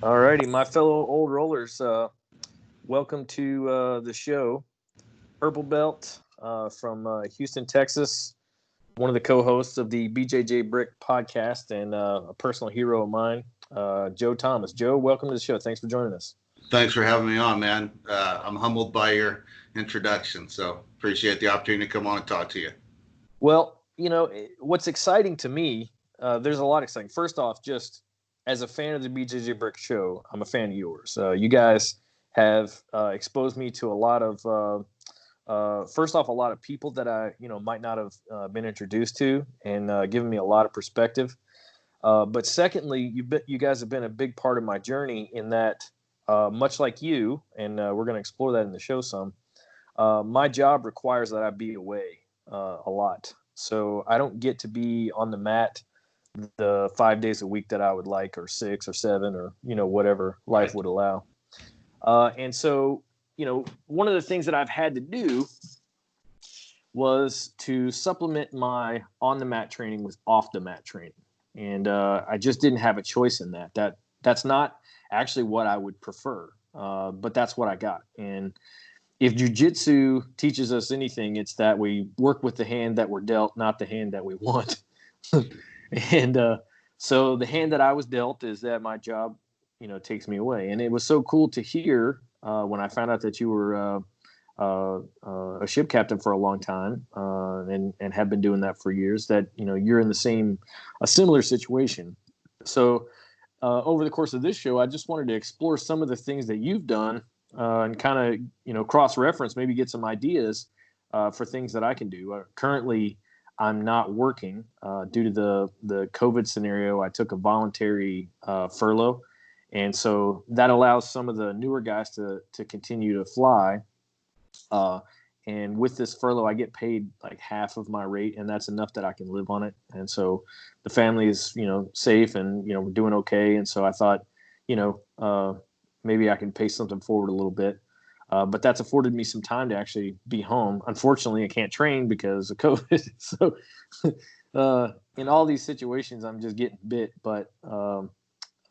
All righty, my fellow old rollers, welcome to the show. Purple Belt from Houston, Texas, one of the co-hosts of the BJJBrick podcast and a personal hero of mine, Joe Thomas. Joe, welcome to the show. Thanks for joining us. Thanks for having me on, man. I'm humbled by your introduction, so appreciate the opportunity to come on and talk to you. Well, what's exciting to me, there's a lot exciting. First off, just as a fan of the BJJBrick show, I'm a fan of yours. You guys have exposed me to a lot of first off, a lot of people that I, might not have been introduced to, and given me a lot of perspective. But secondly, you guys have been a big part of my journey in that, much like you, and we're going to explore that in the show some. My job requires that I be away a lot, so I don't get to be on the mat the 5 days a week that I would like, or 6 or 7, or whatever life would allow. And so, one of the things that I've had to do was to supplement my on-the-mat training with off-the-mat training. And I just didn't have a choice in that. That's not actually what I would prefer, but that's what I got. And if jiu-jitsu teaches us anything, it's that we work with the hand that we're dealt, not the hand that we want. And so the hand that I was dealt is that my job, takes me away. And it was so cool to hear when I found out that you were a ship captain for a long time and have been doing that for years, that, you're in a similar situation. So over the course of this show, I just wanted to explore some of the things that you've done and kind of, cross-reference, maybe get some ideas for things that I can do. Currently, I'm not working due to the COVID scenario. I took a voluntary furlough. And so that allows some of the newer guys to continue to fly. And with this furlough, I get paid like half of my rate, and that's enough that I can live on it. And so the family is, safe, and, we're doing okay. And so I thought, maybe I can pay something forward a little bit. But that's afforded me some time to actually be home. Unfortunately, I can't train because of COVID. So in all these situations, I'm just getting bit. But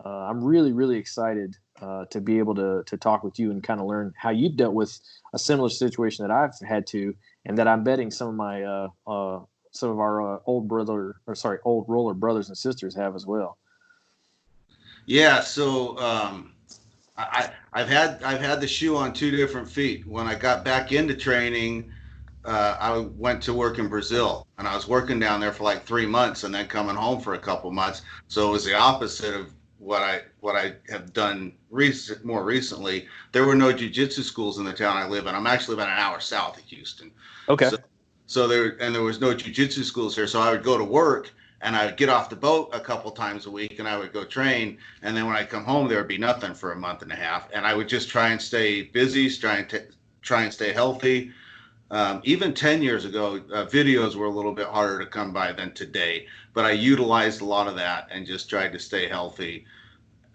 I'm really, really excited to be able to talk with you and kind of learn how you've dealt with a similar situation that I've had to, and that I'm betting some of my some of our old roller brothers and sisters have as well. Yeah, so I've had the shoe on 2 different feet. When I got back into training, I went to work in Brazil, and I was working down there for like 3 months, and then coming home for a couple months. So it was the opposite of what I have done more recently. There were no jiu-jitsu schools in the town I live in. I'm actually about an hour south of Houston. Okay. So there was no jiu-jitsu schools here. So I would go to work, and I would get off the boat a couple times a week, and I would go train. And then when I come home, there would be nothing for a month and a half. And I would just try and stay busy, try and stay healthy. Even 10 years ago, videos were a little bit harder to come by than today, but I utilized a lot of that and just tried to stay healthy.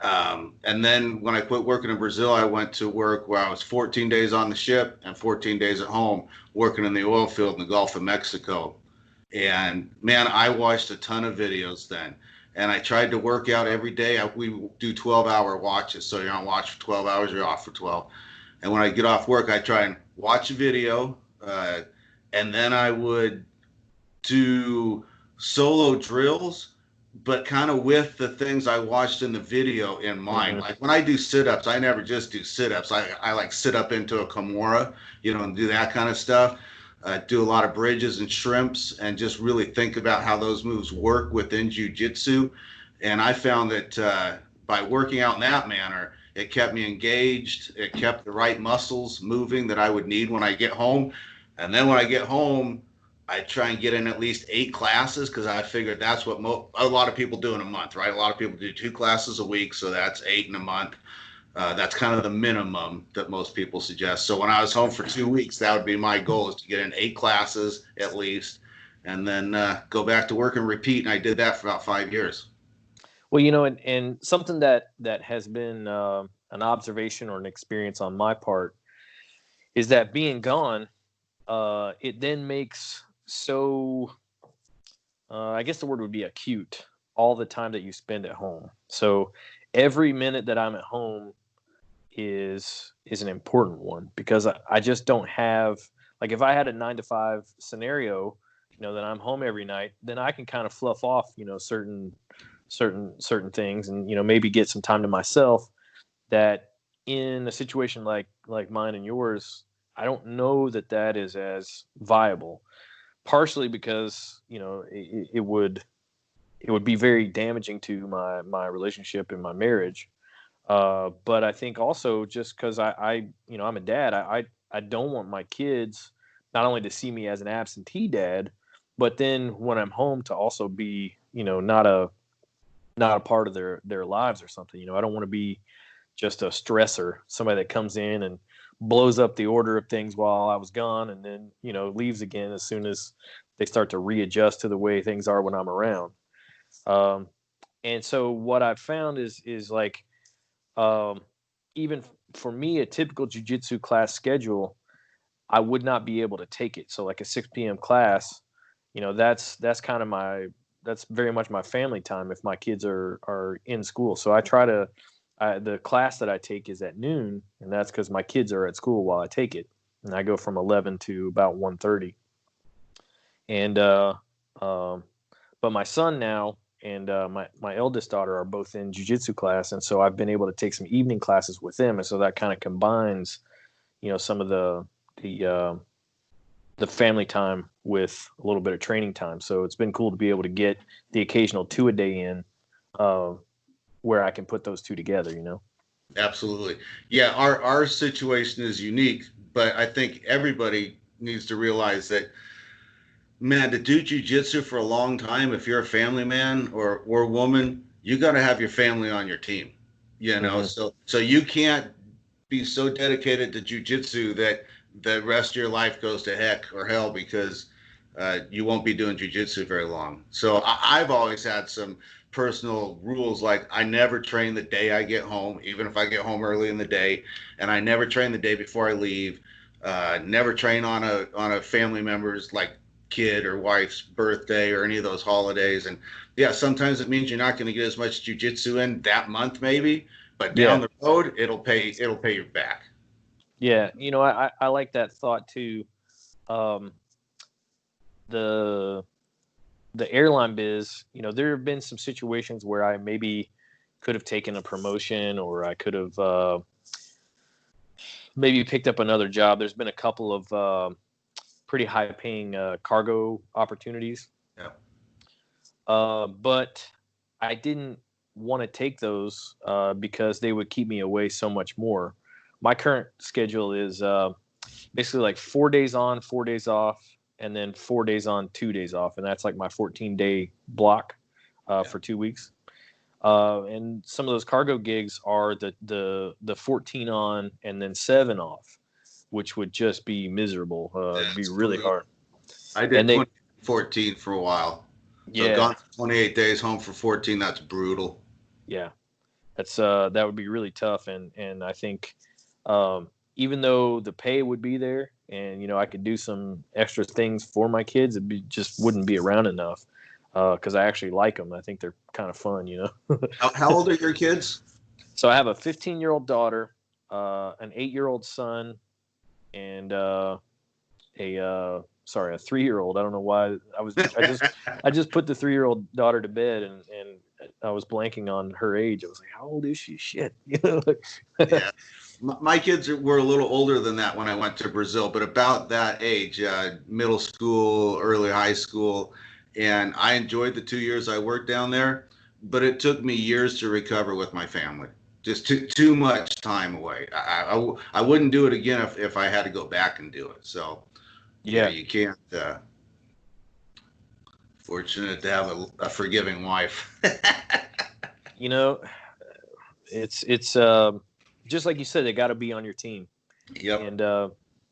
And then when I quit working in Brazil, I went to work where I was 14 days on the ship and 14 days at home, working in the oil field in the Gulf of Mexico. And man, I watched a ton of videos then. And I tried to work out every day. We do 12-hour watches. So you're on watch for 12 hours, you're off for 12. And when I get off work, I try and watch a video. And then I would do solo drills, but kind of with the things I watched in the video in mind. Like when I do sit-ups, I never just do sit-ups. I like sit up into a Kimura, and do that kind of stuff. Do a lot of bridges and shrimps, and just really think about how those moves work within jiu-jitsu. And I found that by working out in that manner, it kept me engaged. It kept the right muscles moving that I would need when I get home. And then when I get home, I try and get in at least 8 classes, because I figured that's what a lot of people do in a month, right? A lot of people do 2 classes a week, so that's 8 in a month. That's kind of the minimum that most people suggest. So when I was home for 2 weeks, that would be my goal, is to get in 8 classes at least, and then go back to work and repeat. And I did that for about 5 years. Well, and something that has been an observation or an experience on my part is that being gone, it then makes so, I guess the word would be acute, all the time that you spend at home. So every minute that I'm at home is an important one, because I just don't have, like, if I had a 9 to 5 scenario, that I'm home every night, then I can kind of fluff off, certain things, and maybe get some time to myself. That in a situation like mine and yours, I don't know that is as viable. Partially because it would be very damaging to my relationship and my marriage. But I think also just because I'm a dad, I don't want my kids not only to see me as an absentee dad, but then when I'm home to also be, not a part of their lives or something. I don't want to be just a stressor, somebody that comes in and blows up the order of things while I was gone, and then, leaves again as soon as they start to readjust to the way things are when I'm around. Um, and so what I've found is like, um, even for me, a typical jujitsu class schedule, I would not be able to take it. So like a 6 p.m. class, that's kind of that's very much my family time if my kids are in school. So I try to, the class that I take is at noon, and that's because my kids are at school while I take it, and I go from 11 to about 1:30. And but my son now and my eldest daughter are both in jujitsu class, and so I've been able to take some evening classes with them, and so that kind of combines, some of the the family time with a little bit of training time. So it's been cool to be able to get the occasional 2 a day in, where I can put those two together. Absolutely. Yeah, our situation is unique, but I think everybody needs to realize that, man, to do jujitsu for a long time, if you're a family man or woman, you got to have your family on your team. Mm-hmm. So you can't be so dedicated to jujitsu that the rest of your life goes to heck or hell, because you won't be doing jujitsu very long. So I've always had some personal rules, like I never train the day I get home, even if I get home early in the day, and I never train the day before I leave. Never train on a family member's, like, kid or wife's birthday or any of those holidays. And yeah, sometimes it means you're not going to get as much jujitsu in that month, maybe, but down Yeah. the road, it'll pay you back. Yeah. I like that thought too. Um, the the airline biz, there have been some situations where I maybe could have taken a promotion, or I could have maybe picked up another job. There's been a couple of pretty high paying cargo opportunities. Yeah. But I didn't want to take those because they would keep me away so much more. My current schedule is basically like 4 days on, 4 days off, and then 4 days on, 2 days off, and that's like my 14-day block Yeah. for 2 weeks. And some of those cargo gigs are the 14 on and then 7 off, which would just be miserable. It'd be That's really brutal. hard. I did And they, 2014 for a while. So yeah, gone for 28 days, home for 14. That's brutal. yeah, that would be really tough. And I think even though the pay would be there, and I could do some extra things for my kids, just wouldn't be around enough because I actually like them. I think they're kind of fun. How old are your kids? So I have a 15-year-old daughter, an 8-year-old son, and a 3-year-old. I don't know why I just put the 3-year-old daughter to bed, and I was blanking on her age. I was like, how old is she? Shit. Yeah. My kids were a little older than that when I went to Brazil, but about that age, middle school, early high school. And I enjoyed the 2 years I worked down there, but it took me years to recover with my family. Just too much time away. I wouldn't do it again if I had to go back and do it. So, yeah, Yeah. you can't. Fortunate to have a forgiving wife. You know, it's just like you said, they got to be on your team. Yep. And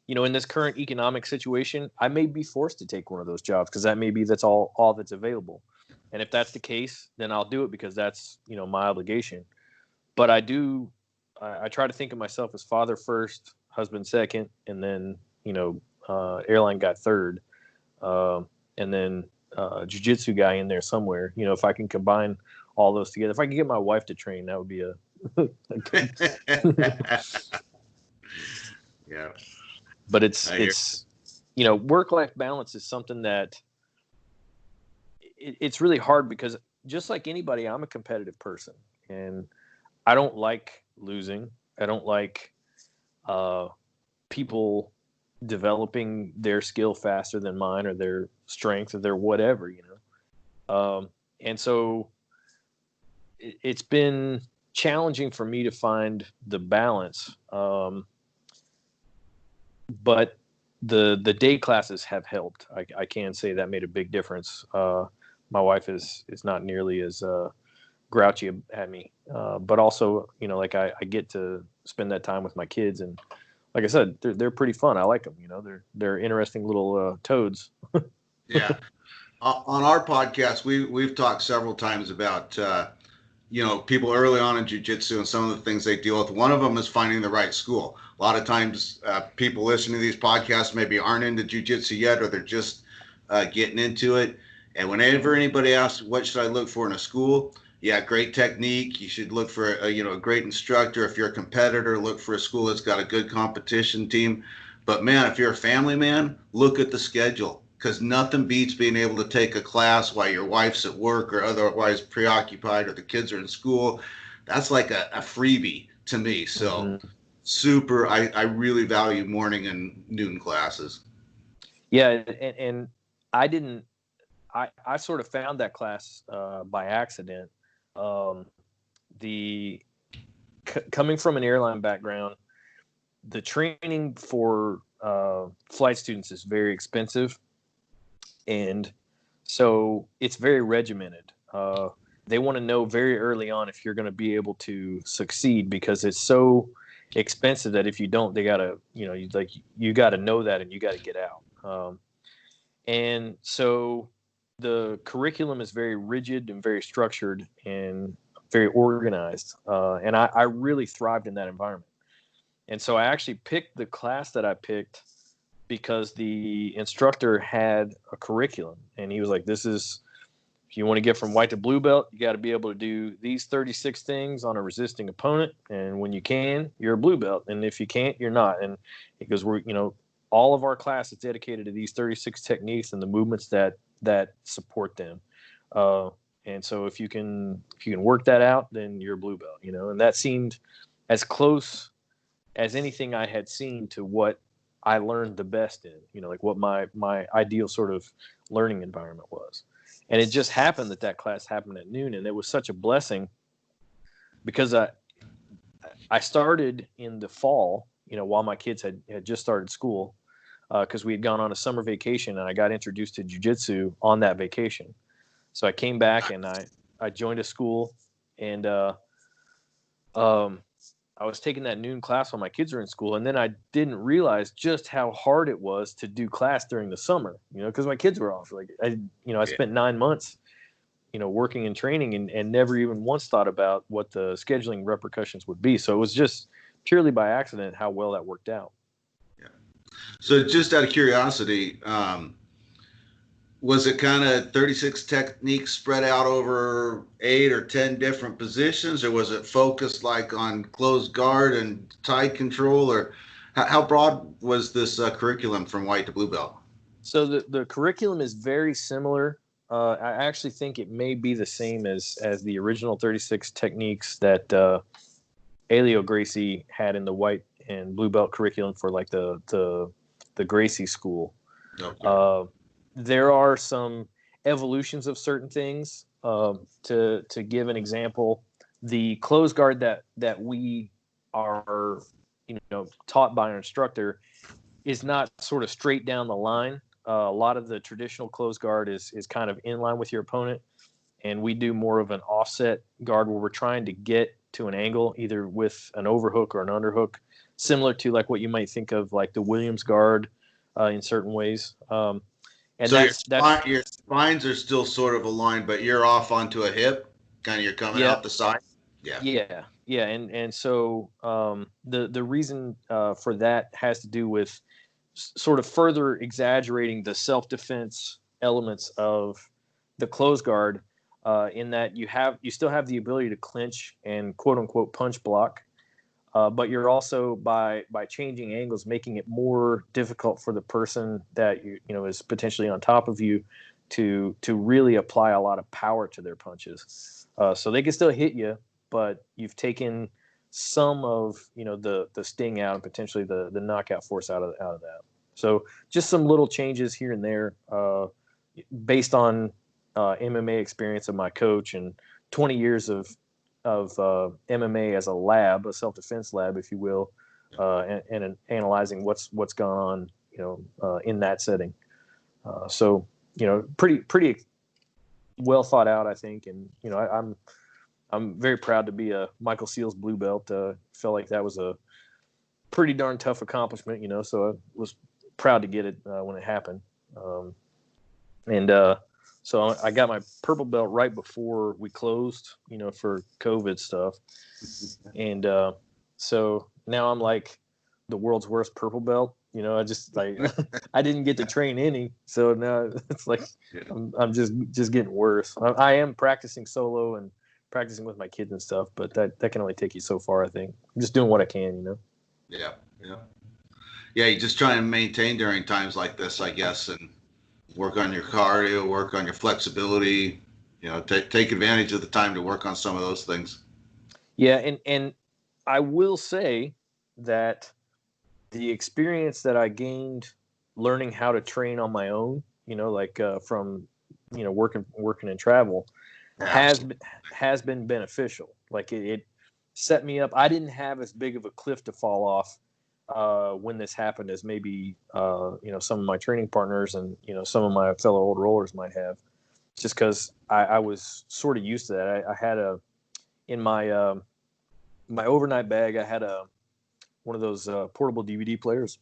in this current economic situation, I may be forced to take one of those jobs because that's all that's available. And if that's the case, then I'll do it because that's my obligation. But I try to think of myself as father first, husband second, and then airline guy third, and then jiu-jitsu guy in there somewhere. You know, if I can combine all those together, if I can get my wife to train, that would be a Yeah. But it's you know, work-life balance is something that it's really hard because just like anybody, I'm a competitive person and I don't like losing. I don't like people developing their skill faster than mine or their strength or their whatever, you know. And so it's been challenging for me to find the balance. But the day classes have helped. I can say that made a big difference. My wife is not nearly as grouchy at me, but also, you know, like I get to spend that time with my kids, and like I said, they're pretty fun. I like them. You know, they're interesting little toads. Yeah. On our podcast, we've talked several times about people early on in jiu-jitsu and some of the things they deal with. One of them is finding the right school. A lot of times, people listening to these podcasts maybe aren't into jiu-jitsu yet, or they're just getting into it. And whenever anybody asks, what should I look for in a school? Yeah, great technique. You should look for a great instructor. If you're a competitor, look for a school that's got a good competition team. But man, if you're a family man, look at the schedule, because nothing beats being able to take a class while your wife's at work or otherwise preoccupied or the kids are in school. That's like a freebie to me. So super, I really value morning and noon classes. Yeah, and I didn't. I sort of found that class by accident. Um, the coming from an airline background, the training for flight students is very expensive, and so it's very regimented. They want to know very early on if you're going to be able to succeed, because it's so expensive that if you don't, they gotta, you got to know that and you got to get out. And so the curriculum is very rigid and very structured and very organized. And I really thrived in that environment. And so I actually picked the class that I picked because the instructor had a curriculum, and he was like, this is, if you want to get from white to blue belt, you got to be able to do these 36 things on a resisting opponent. And when you can, you're a blue belt. And if you can't, you're not. And he goes, all of our class is dedicated to these 36 techniques and the movements that support them. And so if you can work that out, then you're a blue belt, and that seemed as close as anything I had seen to what I learned the best in, like what my ideal sort of learning environment was. And it just happened that class happened at noon, and it was such a blessing because I started in the fall, while my kids had just started school, because we had gone on a summer vacation, and I got introduced to jiu-jitsu on that vacation. So I came back and I joined a school, and I was taking that noon class while my kids were in school, and then I didn't realize just how hard it was to do class during the summer, because my kids were off. Like I spent 9 months, working and training, and never even once thought about what the scheduling repercussions would be. So it was just purely by accident how well that worked out. Yeah. So just out of curiosity, was it kind of 36 techniques spread out over 8 or 10 different positions, or was it focused like on closed guard and tide control, or how broad was this curriculum from white to blue belt? So the curriculum is very similar. I actually think it may be the same as the original 36 techniques that Elio Gracie had in the white and blue belt curriculum for like the Gracie school. Okay. There are some evolutions of certain things. To give an example, the close guard that we are taught by our instructor is not sort of straight down the line. A lot of the traditional close guard is kind of in line with your opponent, and we do more of an offset guard where we're trying to get to an angle either with an overhook or an underhook, similar to like what you might think of like the Williams guard in certain ways. And so your spines are still sort of aligned, but you're off onto a hip, kind of you're coming out the side. Yeah. And so the reason for that has to do with sort of further exaggerating the self-defense elements of the close guard, in that you still have the ability to clinch and quote unquote punch block, but you're also by changing angles making it more difficult for the person that you know is potentially on top of you to really apply a lot of power to their punches. So they can still hit you, but you've taken some of the sting out and potentially the knockout force out of that. So just some little changes here and there, based on MMA experience of my coach and 20 years of MMA as a lab, a self-defense lab, if you will, and analyzing what's gone on, in that setting. So pretty well thought out, I think, and I'm very proud to be a Michael Seals blue belt. Felt like that was a pretty darn tough accomplishment, so I was proud to get it when it happened. So I got my purple belt right before we closed, for COVID stuff. And so now I'm like the world's worst purple belt. I just like I didn't get to train any, so now it's like I'm just getting worse. I am practicing solo and practicing with my kids and stuff, but that can only take you so far. I think I'm just doing what I can. Yeah. You just try and maintain during times like this, I guess, and work on your cardio, work on your flexibility. Take advantage of the time to work on some of those things. Yeah, and I will say that the experience that I gained learning how to train on my own, from working in travel, has been beneficial. Like it set me up. I didn't have as big of a cliff to fall off when this happened as maybe some of my training partners and some of my fellow old rollers might have, just because I was sort of used to that. I had in my my overnight bag, I had one of those portable DVD players,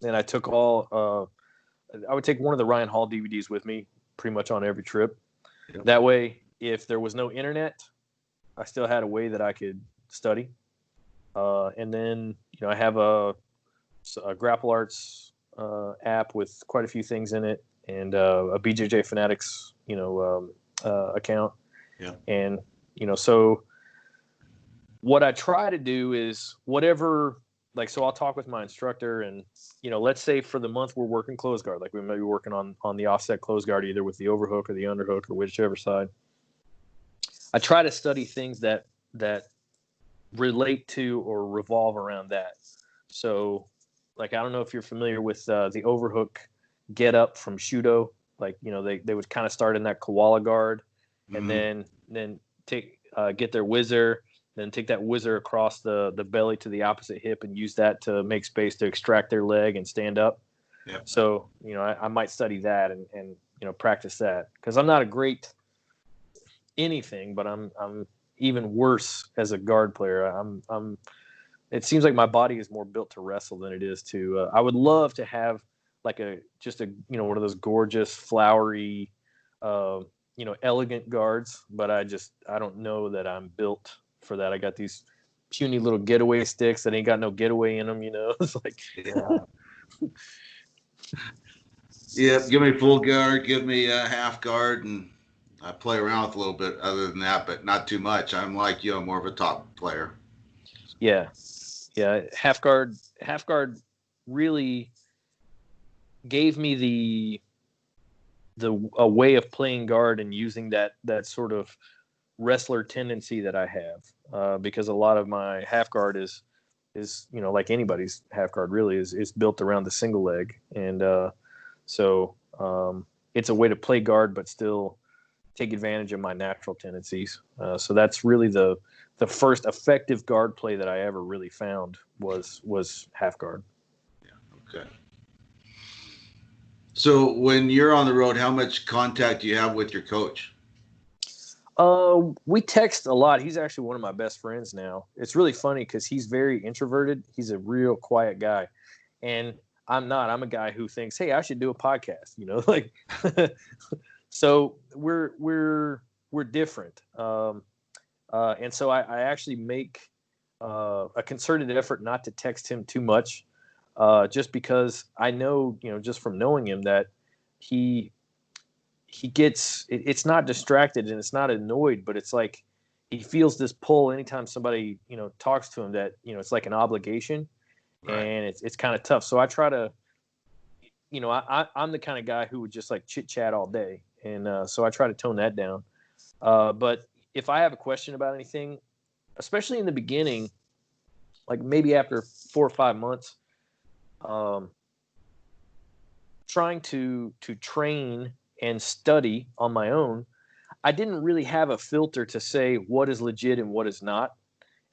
and I took I would take one of the Ryan Hall DVDs with me pretty much on every trip. Yep. That way, if there was no internet, I still had a way that I could study. And then, I have a Grapple Arts app with quite a few things in it, and a BJJ Fanatics, account. Yeah. And, so what I try to do is whatever, so I'll talk with my instructor and, let's say for the month we're working close guard, like we may be working on the offset close guard, either with the overhook or the underhook or whichever side. I try to study things that relate to or revolve around that. So, I don't know if you're familiar with the overhook get up from Shudo. They would kind of start in that koala guard, and then take get their whizzer, then take that whizzer across the belly to the opposite hip and use that to make space to extract their leg and stand up. Yeah. So, I might study that and practice that, because I'm not a great anything, but I'm even worse as a guard player. It seems like my body is more built to wrestle than it is to. I would love to have one of those gorgeous, flowery, elegant guards, but I don't know that I'm built for that. I got these puny little getaway sticks that ain't got no getaway in them. It's like, yeah. Give me full guard, give me a half guard, and I play around with a little bit other than that, but not too much. I'm like you, I'm more of a top player. Yeah. Half guard really gave me a way of playing guard and using that sort of wrestler tendency that I have, because a lot of my half guard is like anybody's half guard really is built around the single leg, and so it's a way to play guard but still take advantage of my natural tendencies. So that's really the first effective guard play that I ever really found was half guard. Yeah. Okay. So when you're on the road, how much contact do you have with your coach? We text a lot. He's actually one of my best friends now. It's really funny because he's very introverted. He's a real quiet guy, and I'm not. I'm a guy who thinks, hey, I should do a podcast. So we're different. And so I actually make a concerted effort not to text him too much, just because I know, just from knowing him, that he he gets it's not distracted and it's not annoyed, but it's like he feels this pull anytime somebody talks to him that it's like an obligation, Right. and it's kind of tough. So I try to, I'm the kind of guy who would just like chit chat all day, and so I try to tone that down. But if I have a question about anything, especially in the beginning, like maybe after 4 or 5 months, trying to train and study on my own, I didn't really have a filter to say what is legit and what is not.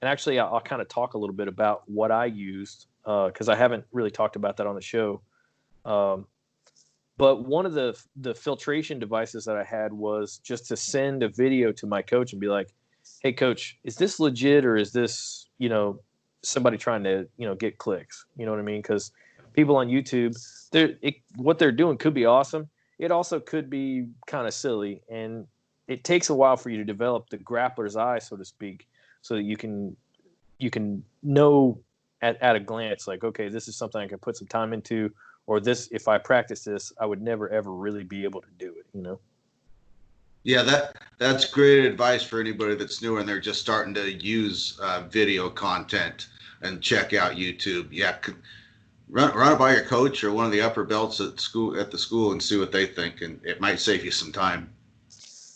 And actually, I'll kind of talk a little bit about what I used, because I haven't really talked about that on the show. But one of the filtration devices that I had was just to send a video to my coach and be like, "Hey, coach, is this legit, or is this somebody trying to get clicks?" You know what I mean? Because people on YouTube, what they're doing could be awesome. It also could be kind of silly, and it takes a while for you to develop the grappler's eye, so to speak, so that you can know at a glance, like, okay, this is something I can put some time into, or this, if I practice this, I would never ever really be able to do it. Yeah, that's great advice for anybody that's new and they're just starting to use video content and check out YouTube. Yeah, run it by your coach or one of the upper belts at the school and see what they think, and it might save you some time.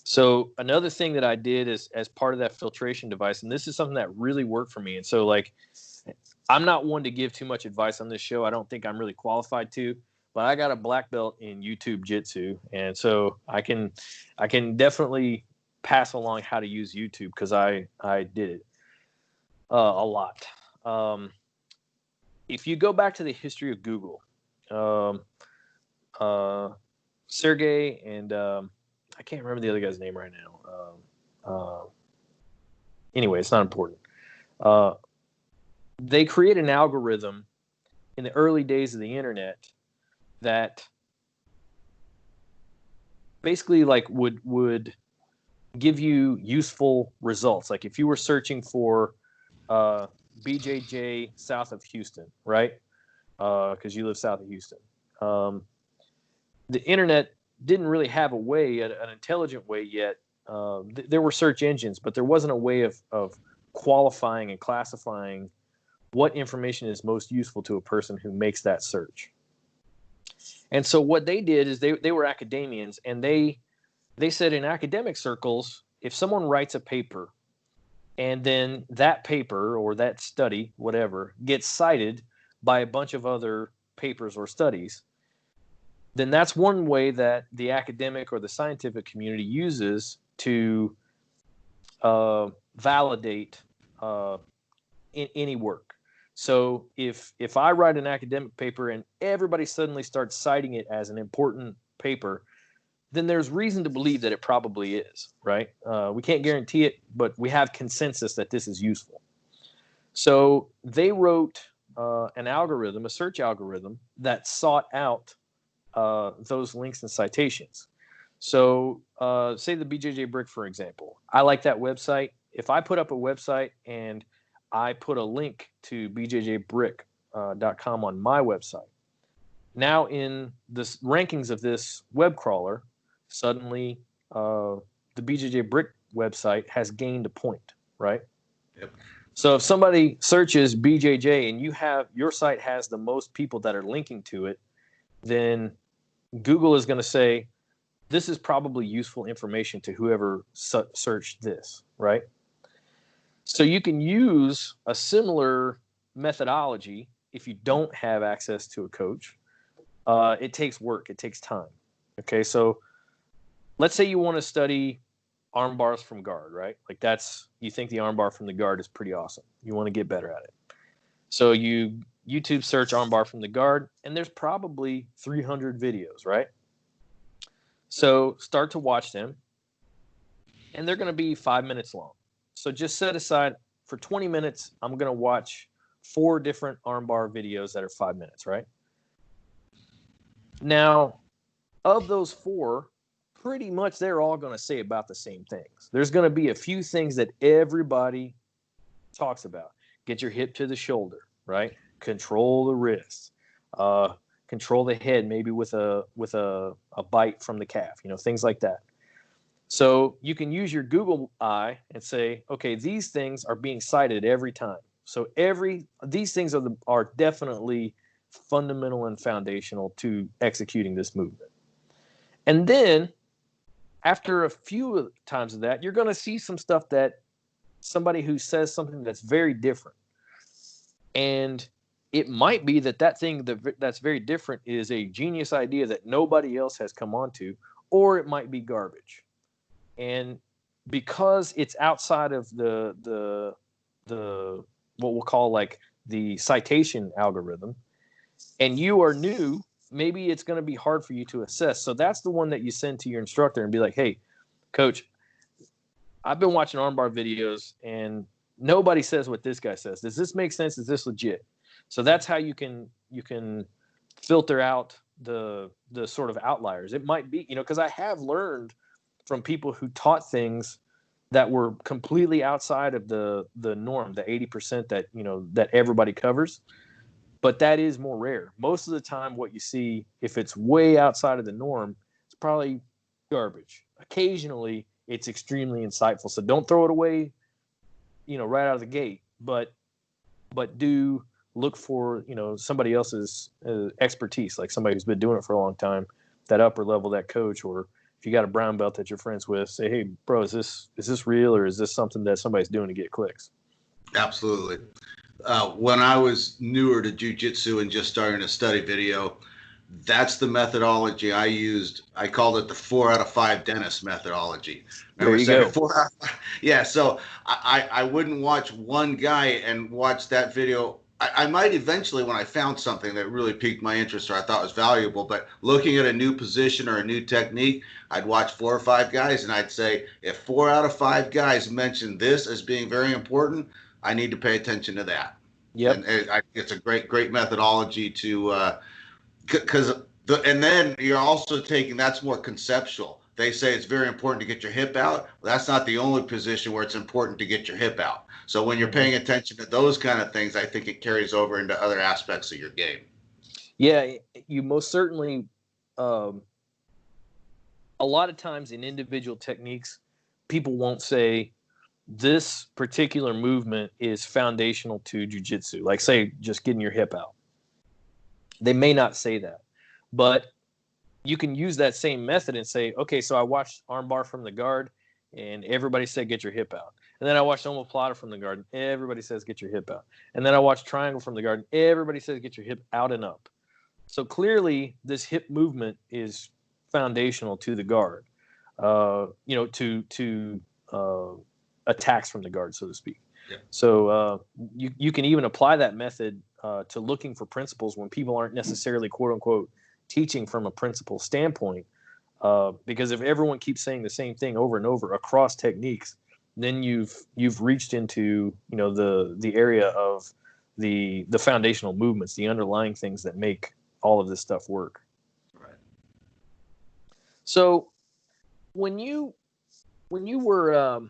So another thing that I did is, as part of that filtration device, and this is something that really worked for me. And so, like, I'm not one to give too much advice on this show. I don't think I'm really qualified to, but I got a black belt in YouTube Jitsu, and so I can definitely pass along how to use YouTube, because I did it a lot. If you go back to the history of Google, Sergey and I can't remember the other guy's name right now. Anyway, it's not important. They create an algorithm in the early days of the internet that basically like would give you useful results. Like if you were searching for BJJ south of Houston, right? Because you live south of Houston. The internet didn't really have a way, an intelligent way yet. There were search engines, but there wasn't a way of qualifying and classifying what information is most useful to a person who makes that search. And so what they did is they were academians, and they said in academic circles, if someone writes a paper and then that paper or that study, whatever, gets cited by a bunch of other papers or studies, then that's one way that the academic or the scientific community uses to validate any work. So if I write an academic paper and everybody suddenly starts citing it as an important paper, then there's reason to believe that it probably is, right? We can't guarantee it, but we have consensus that this is useful. So they wrote an algorithm, a search algorithm, that sought out those links and citations. So say the BJJBrick, for example. I like that website. If I put up a website and I put a link to BJJBrick.com on my website, now in the rankings of this web crawler, suddenly the BJJBrick website has gained a point, right? Yep. So if somebody searches BJJ and your site has the most people that are linking to it, then Google is going to say, this is probably useful information to whoever searched this, right? So you can use a similar methodology if you don't have access to a coach. It takes work. It takes time. Okay, so let's say you want to study arm bars from guard, right? Like you think the arm bar from the guard is pretty awesome. You want to get better at it. So you YouTube search arm bar from the guard, and there's probably 300 videos, right? So start to watch them, and they're going to be 5 minutes long. So just set aside for 20 minutes, I'm going to watch 4 different armbar videos that are 5 minutes, right? Now, of those 4, pretty much they're all going to say about the same things. There's going to be a few things that everybody talks about. Get your hip to the shoulder, right? Control the wrist. control the head, maybe with a bite from the calf, things like that. So you can use your Google eye and say, okay, these things are being cited every time. So these things are definitely fundamental and foundational to executing this movement. And then after a few times of that, you're going to see some stuff that somebody who says something that's very different. And it might be that thing that's very different is a genius idea that nobody else has come onto, or it might be garbage. And because it's outside of the what we'll call like the citation algorithm, and you are new, maybe it's going to be hard for you to assess. So that's the one that you send to your instructor and be like, hey, coach, I've been watching armbar videos and nobody says what this guy says. Does this make sense? Is this legit? So that's how you can filter out the sort of outliers. It might be, because I have learned from people who taught things that were completely outside of the norm, the 80% that, that everybody covers. But that is more rare. Most of the time, what you see, if it's way outside of the norm, it's probably garbage. Occasionally, it's extremely insightful. So don't throw it away, right out of the gate. But do look for, somebody else's expertise, like somebody who's been doing it for a long time, that upper level, that coach, or if you got a brown belt that you're friends with, say, hey, bro, is this real, or is this something that somebody's doing to get clicks? Absolutely. When I was newer to jiu-jitsu and just starting to study video, that's the methodology I used. I called it the 4 out of 5 dentist methodology. Remember, there you go. Yeah, so I wouldn't watch one guy and watch that video. I might eventually, when I found something that really piqued my interest or I thought was valuable, but looking at a new position or a new technique, I'd watch 4 or 5 guys and I'd say, if 4 out of 5 guys mention this as being very important, I need to pay attention to that. Yep. And it's a great methodology to, and then you're also taking, that's more conceptual. They say it's very important to get your hip out. Well, that's not the only position where it's important to get your hip out. So when you're paying attention to those kind of things, I think it carries over into other aspects of your game. Yeah, you most certainly, a lot of times in individual techniques, people won't say this particular movement is foundational to jiu-jitsu. Like, say, just getting your hip out. They may not say that, but you can use that same method and say, okay, so I watched armbar from the guard and everybody said, get your hip out. And then I watched omoplata from the guard and everybody says, get your hip out. And then I watched triangle from the guard and everybody says, get your hip out and up. So clearly this hip movement is foundational to the guard, to attacks from the guard, so to speak. Yeah. So you can even apply that method to looking for principles when people aren't necessarily, quote unquote, teaching from a principle standpoint. Because if everyone keeps saying the same thing over and over across techniques, then you've reached into the area of the foundational movements, the underlying things that make all of this stuff work. Right. So when you were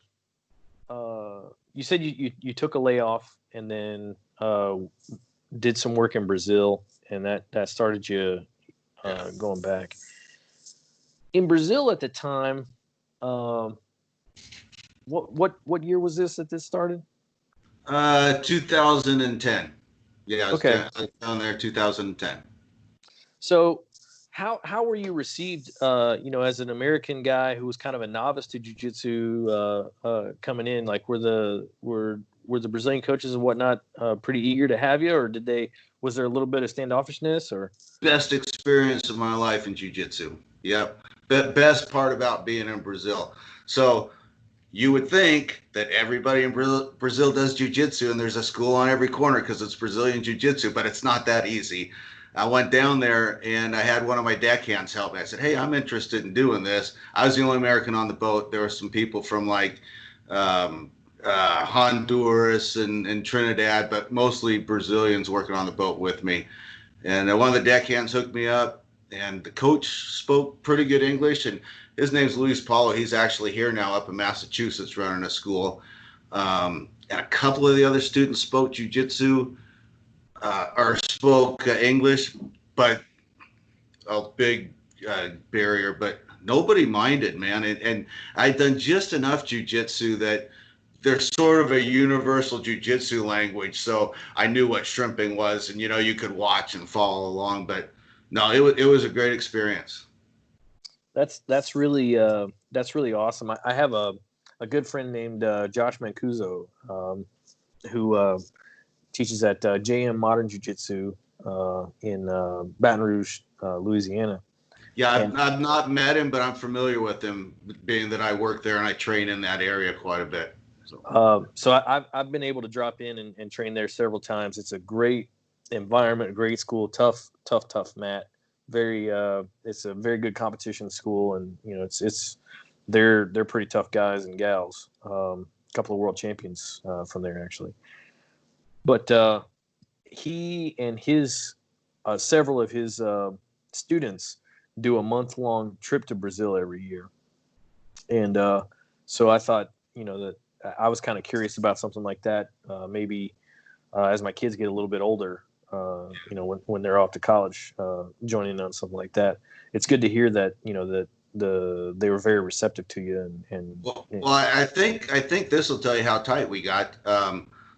you said you took a layoff and then did some work in Brazil, and that started you going back. In Brazil at the time, what year was this that this started? 2010. Yeah, I was down there 2010. So how were you received, as an American guy who was kind of a novice to jiu-jitsu coming in? Like, were the Brazilian coaches and whatnot pretty eager to have you, or was there a little bit of standoffishness? Or best experience of my life in jiu-jitsu. Yep. Best part about being in Brazil. So you would think that everybody in Brazil does jiu-jitsu and there's a school on every corner because it's Brazilian jiu-jitsu, but it's not that easy. I went down there and I had one of my deckhands help me. I said, hey, I'm interested in doing this. I was the only American on the boat. There were some people from like Honduras and Trinidad, but mostly Brazilians working on the boat with me. And one of the deckhands hooked me up, and the coach spoke pretty good English, and his name's Luis Paulo. He's actually here now up in Massachusetts running a school. And a couple of the other students spoke jiu-jitsu or spoke English, but a big barrier, but nobody minded, man. And I'd done just enough jujitsu that there's sort of a universal jujitsu language. So I knew what shrimping was, and you could watch and follow along. But no, it was a great experience. That's really awesome. I have a good friend named Josh Mancuso, who teaches at JM Modern Jiu Jitsu in Baton Rouge, Louisiana. Yeah, I've not met him, but I'm familiar with him, being that I work there and I train in that area quite a bit. So I've been able to drop in and train there several times. It's a great environment, a great school, tough mat. It's a very good competition school, and they're pretty tough guys and gals. A couple of world champions from there actually, but he and his several of his students do a month-long trip to Brazil every year, and so I thought that I was kind of curious about something like that. Maybe as my kids get a little bit older, when they're off to college, joining on something like that. It's good to hear that they were very receptive to you. Well, I think this will tell you how tight we got.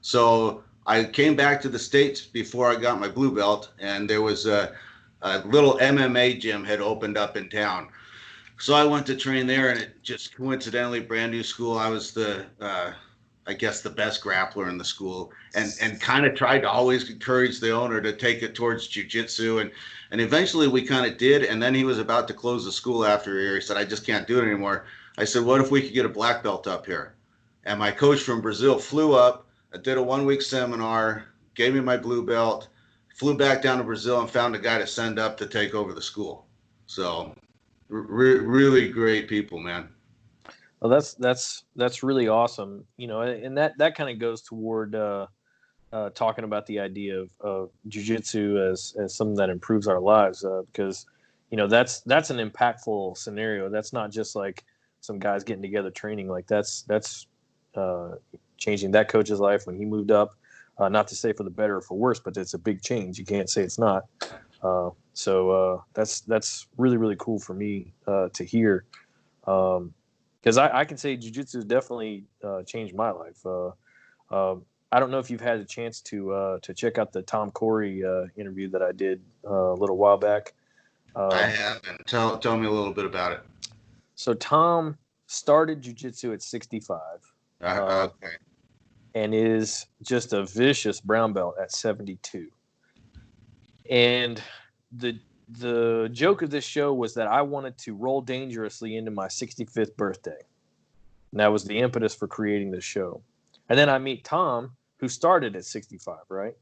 So I came back to the States before I got my blue belt, and there was a little MMA gym had opened up in town. So I went to train there, and it just coincidentally, brand new school. I was I guess the best grappler in the school, and kind of tried to always encourage the owner to take it towards jujitsu, and eventually we kind of did. And then he was about to close the school after a year. He said, "I just can't do it anymore." I said, "What if we could get a black belt up here?" And my coach from Brazil flew up, did a 1 week seminar, gave me my blue belt, flew back down to Brazil, and found a guy to send up to take over the school. So. Really great people, man. Well, that's really awesome. And that kind of goes toward talking about the idea of jiu-jitsu as something that improves our lives, because that's an impactful scenario. That's not just like some guys getting together training. Like that's changing that coach's life when he moved up. Not to say for the better or for worse, but it's a big change. You can't say it's not. So that's really, really cool for me to hear, because I can say jiu-jitsu has definitely changed my life. I don't know if you've had a chance to check out the Tom Corey interview that I did a little while back. I haven't. Tell me a little bit about it. So Tom started jiu-jitsu at 65. Okay. And is just a vicious brown belt at 72. And the joke of this show was that I wanted to roll dangerously into my 65th birthday. And that was the impetus for creating this show. And then I meet Tom, who started at 65, right?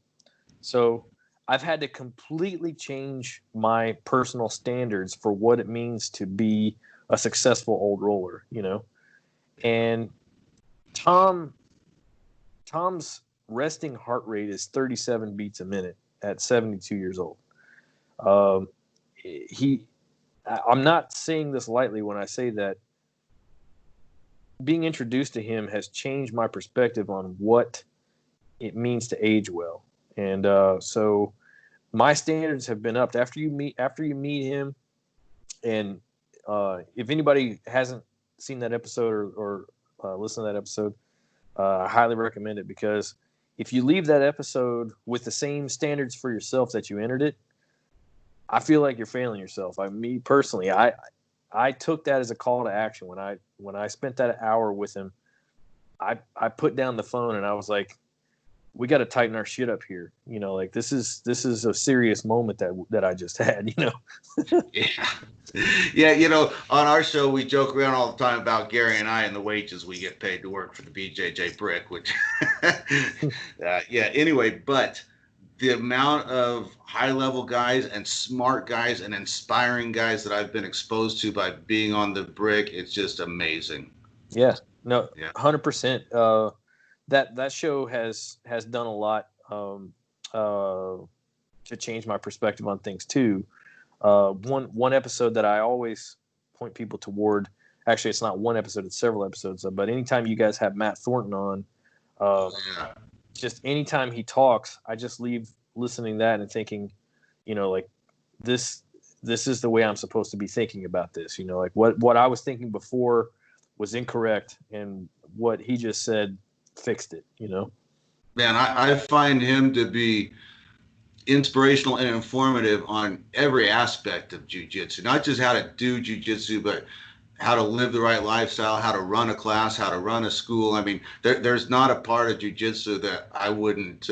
So I've had to completely change my personal standards for what it means to be a successful old roller, And Tom's resting heart rate is 37 beats a minute at 72 years old. I'm not saying this lightly when I say that being introduced to him has changed my perspective on what it means to age well. And so my standards have been upped after you meet him. And if anybody hasn't seen that episode or listened to that episode, I highly recommend it, because if you leave that episode with the same standards for yourself that you entered it, I feel like you're failing yourself. Me personally, I took that as a call to action when I spent that hour with him. I put down the phone and I was like, we got to tighten our shit up here. Like this is a serious moment that I just had. Yeah. On our show we joke around all the time about Gary and I and the wages we get paid to work for the BJJBrick, which anyway, but the amount of high-level guys and smart guys and inspiring guys that I've been exposed to by being on the Brick, it's just amazing. Yeah, no, 100%. That show has done a lot to change my perspective on things too. One episode that I always point people toward. Actually, it's not one episode; it's several episodes. But anytime you guys have Matt Thornton on, just anytime he talks, I just leave listening to that and thinking, like this this is the way I'm supposed to be thinking about this. Like what I was thinking before was incorrect, and what he just said fixed it. Man, I find him to be inspirational and informative on every aspect of jiu-jitsu, not just how to do jiu-jitsu, but how to live the right lifestyle, how to run a class, how to run a school. I mean, there's not a part of jiu-jitsu that I wouldn't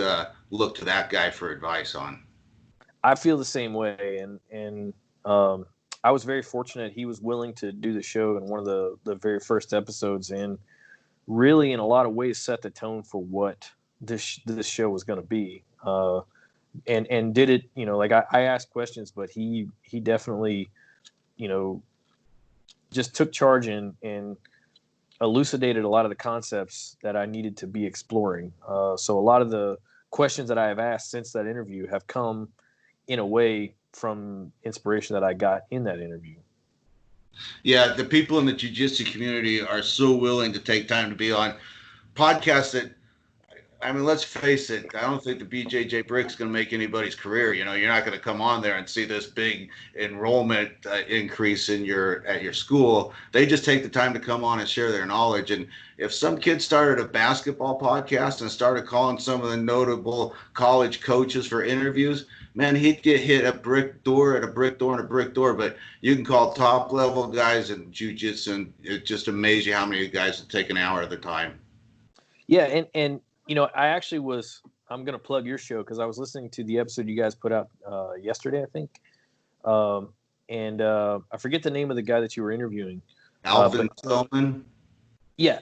look to that guy for advice on. I feel the same way, and I was very fortunate he was willing to do the show in one of the very first episodes, and really in a lot of ways set the tone for what this show was going to be. And did it, like I asked questions, but he definitely, just took charge and elucidated a lot of the concepts that I needed to be exploring. So a lot of the questions that I have asked since that interview have come in a way from inspiration that I got in that interview. Yeah, the people in the jiu-jitsu community are so willing to take time to be on podcasts that, I mean, let's face it, I don't think the BJJBrick's going to make anybody's career. You're not going to come on there and see this big enrollment increase at your school. They just take the time to come on and share their knowledge. And if some kid started a basketball podcast and started calling some of the notable college coaches for interviews, man, he'd get hit a brick door and a brick door and a brick door. But you can call top level guys in jiu-jitsu, and it just amazes you how many guys would take an hour of their time. Yeah, and I actually I'm going to plug your show because I was listening to the episode you guys put out yesterday, I think. And I forget the name of the guy that you were interviewing. Alvin Tillman. Yeah.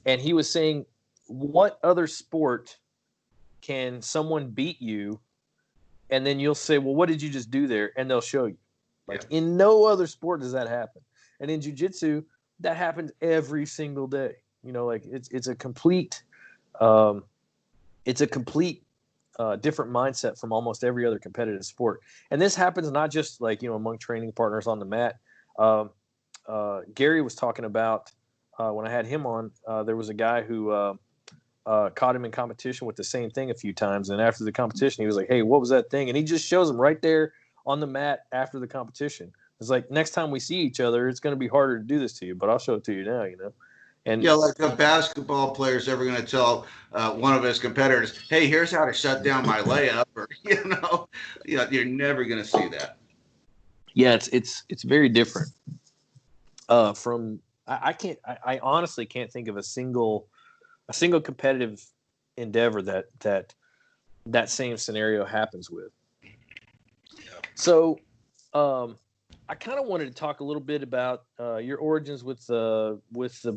And he was saying, what other sport can someone beat you? And then you'll say, well, what did you just do there? And they'll show you. Like in no other sport does that happen. And in jiu-jitsu, that happens every single day. Like it's a complete different mindset from almost every other competitive sport. And this happens not just like, among training partners on the mat. Gary was talking about when I had him on, there was a guy who caught him in competition with the same thing a few times. And after the competition, he was like, hey, what was that thing? And he just shows him right there on the mat after the competition. It's like, next time we see each other, it's going to be harder to do this to you, but I'll show it to you now, And yeah, like a basketball player's ever going to tell one of his competitors, hey, here's how to shut down my layup, or, you're never going to see that. Yeah, it's very different. I honestly can't think of a single competitive endeavor that same scenario happens with. So, I kind of wanted to talk a little bit about your origins with the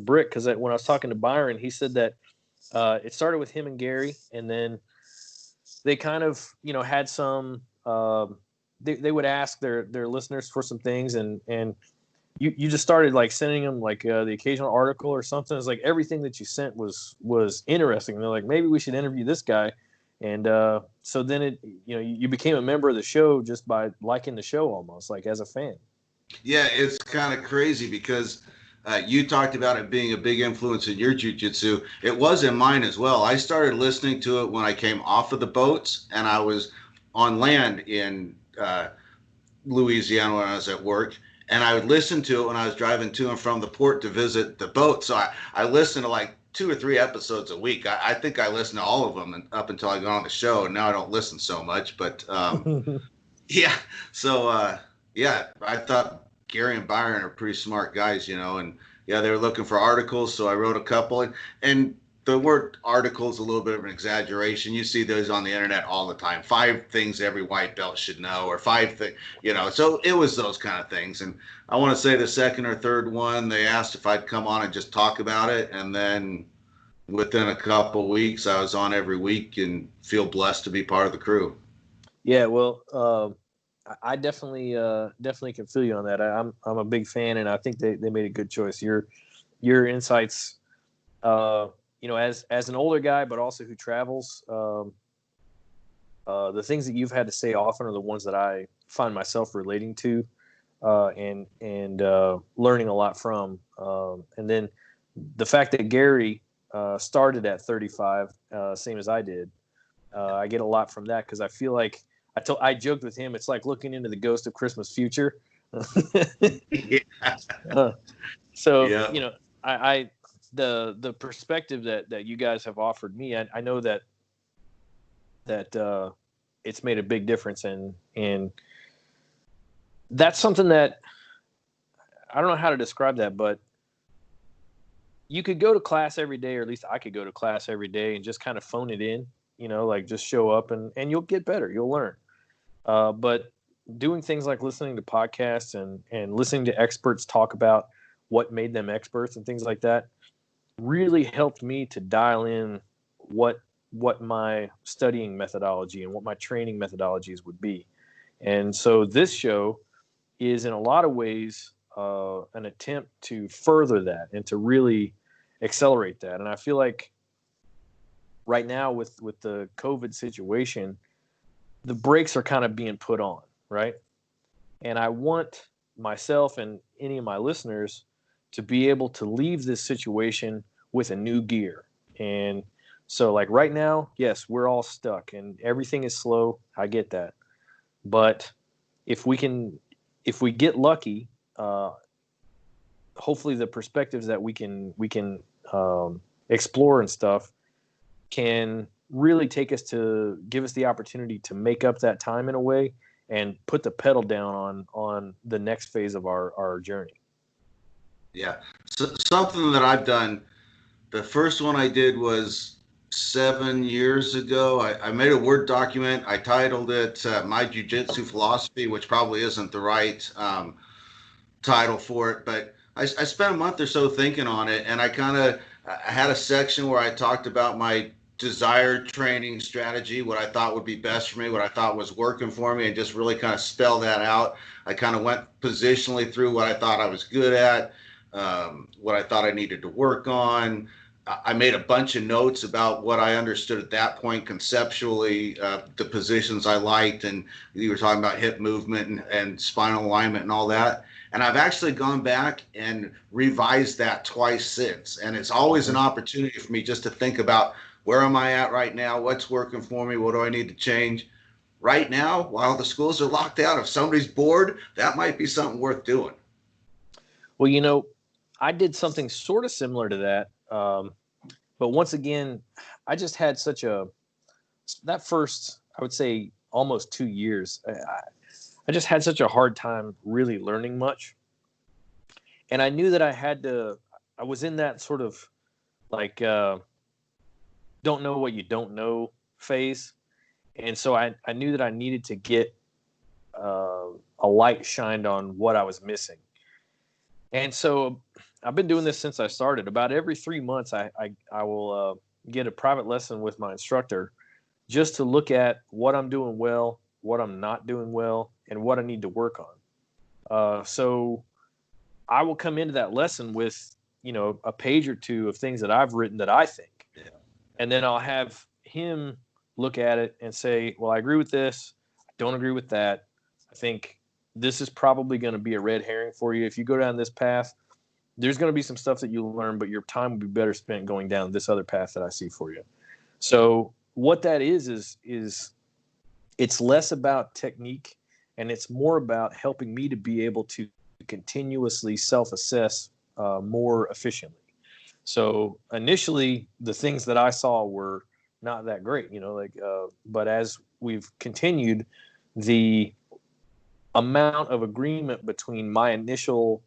brick, because when I was talking to Byron, he said that it started with him and Gary, and then they kind of had some they would ask their listeners for some things, and you just started like sending them like the occasional article or something. It's like everything that you sent was interesting. And they're like, maybe we should interview this guy. And so then you became a member of the show just by liking the show, almost like as a fan. Yeah, it's kind of crazy because you talked about it being a big influence in your jiu-jitsu. It was in mine as well. I started listening to it when I came off of the boats, and I was on land in Louisiana when I was at work. And I would listen to it when I was driving to and from the port to visit the boat. So I listened to like 2 or 3 episodes a week. I think I listened to all of them up until I got on the show. And now I don't listen so much. But yeah. So I thought Gary and Byron are pretty smart guys, and yeah, they were looking for articles. So I wrote a couple. And the word article is a little bit of an exaggeration. You see those on the internet all the time. 5 things every white belt should know, or 5 things, so it was those kind of things. And I want to say the second or third one, they asked if I'd come on and just talk about it. And then within a couple of weeks, I was on every week and feel blessed to be part of the crew. Yeah, well, I definitely can feel you on that. I'm a big fan, and I think they made a good choice. Your insights, as an older guy, but also who travels, the things that you've had to say often are the ones that I find myself relating to, and learning a lot from. And then the fact that Gary started at 35, same as I did, I get a lot from that, because I feel like I joked with him. It's like looking into the ghost of Christmas future. Yeah. So, Yeah. the perspective that you guys have offered me, I know that it's made a big difference, and that's something that I don't know how to describe that, but you could go to class every day, or at least I could go to class every day and just kind of phone it in, like just show up and you'll get better, you'll learn. But doing things like listening to podcasts and listening to experts talk about what made them experts and things like that really helped me to dial in what my studying methodology and what my training methodologies would be. And so this show is in a lot of ways an attempt to further that and to really accelerate that. And I feel like right now with the COVID situation, the brakes are kind of being put on, right? And I want myself and any of my listeners to be able to leave this situation with a new gear. And so like right now, yes, we're all stuck and everything is slow. I get that. But if we get lucky, hopefully the perspectives that we can explore and stuff can really take us to give us the opportunity to make up that time in a way and put the pedal down on the next phase of our journey. Yeah. So, something that I've done, the first one I did was 7 years ago. I made a Word document. I titled it My Jiu Jitsu Philosophy, which probably isn't the right title for it, but I spent a month or so thinking on it, and I had a section where I talked about my desired training strategy, what I thought would be best for me, what I thought was working for me, and just really kind of spell that out. I kind of went positionally through what I thought I was good at, what I thought I needed to work on. I made a bunch of notes about what I understood at that point conceptually, the positions I liked, and you were talking about hip movement and spinal alignment and all that. And I've actually gone back and revised that twice since. And it's always an opportunity for me just to think about where am I at right now? What's working for me? What do I need to change? Right now, while the schools are locked out, if somebody's bored, that might be something worth doing. Well, I did something sort of similar to that. But once again, I just had that first, I would say almost 2 years. I just had such a hard time really learning much. And I knew that I was in that sort of like, don't know what you don't know phase. And so I knew that I needed to get a light shined on what I was missing. And so I've been doing this since I started. About every 3 months, I will get a private lesson with my instructor just to look at what I'm doing well, what I'm not doing well, and what I need to work on. So I will come into that lesson with, a page or two of things that I've written that I think. Yeah. And then I'll have him look at it and say, well, I agree with this. I don't agree with that. I think this is probably going to be a red herring for you. If you go down this path, there's going to be some stuff that you'll learn, but your time will be better spent going down this other path that I see for you. So what that is it's less about technique and it's more about helping me to be able to continuously self-assess more efficiently. So initially the things that I saw were not that great, but as we've continued, the amount of agreement between my initial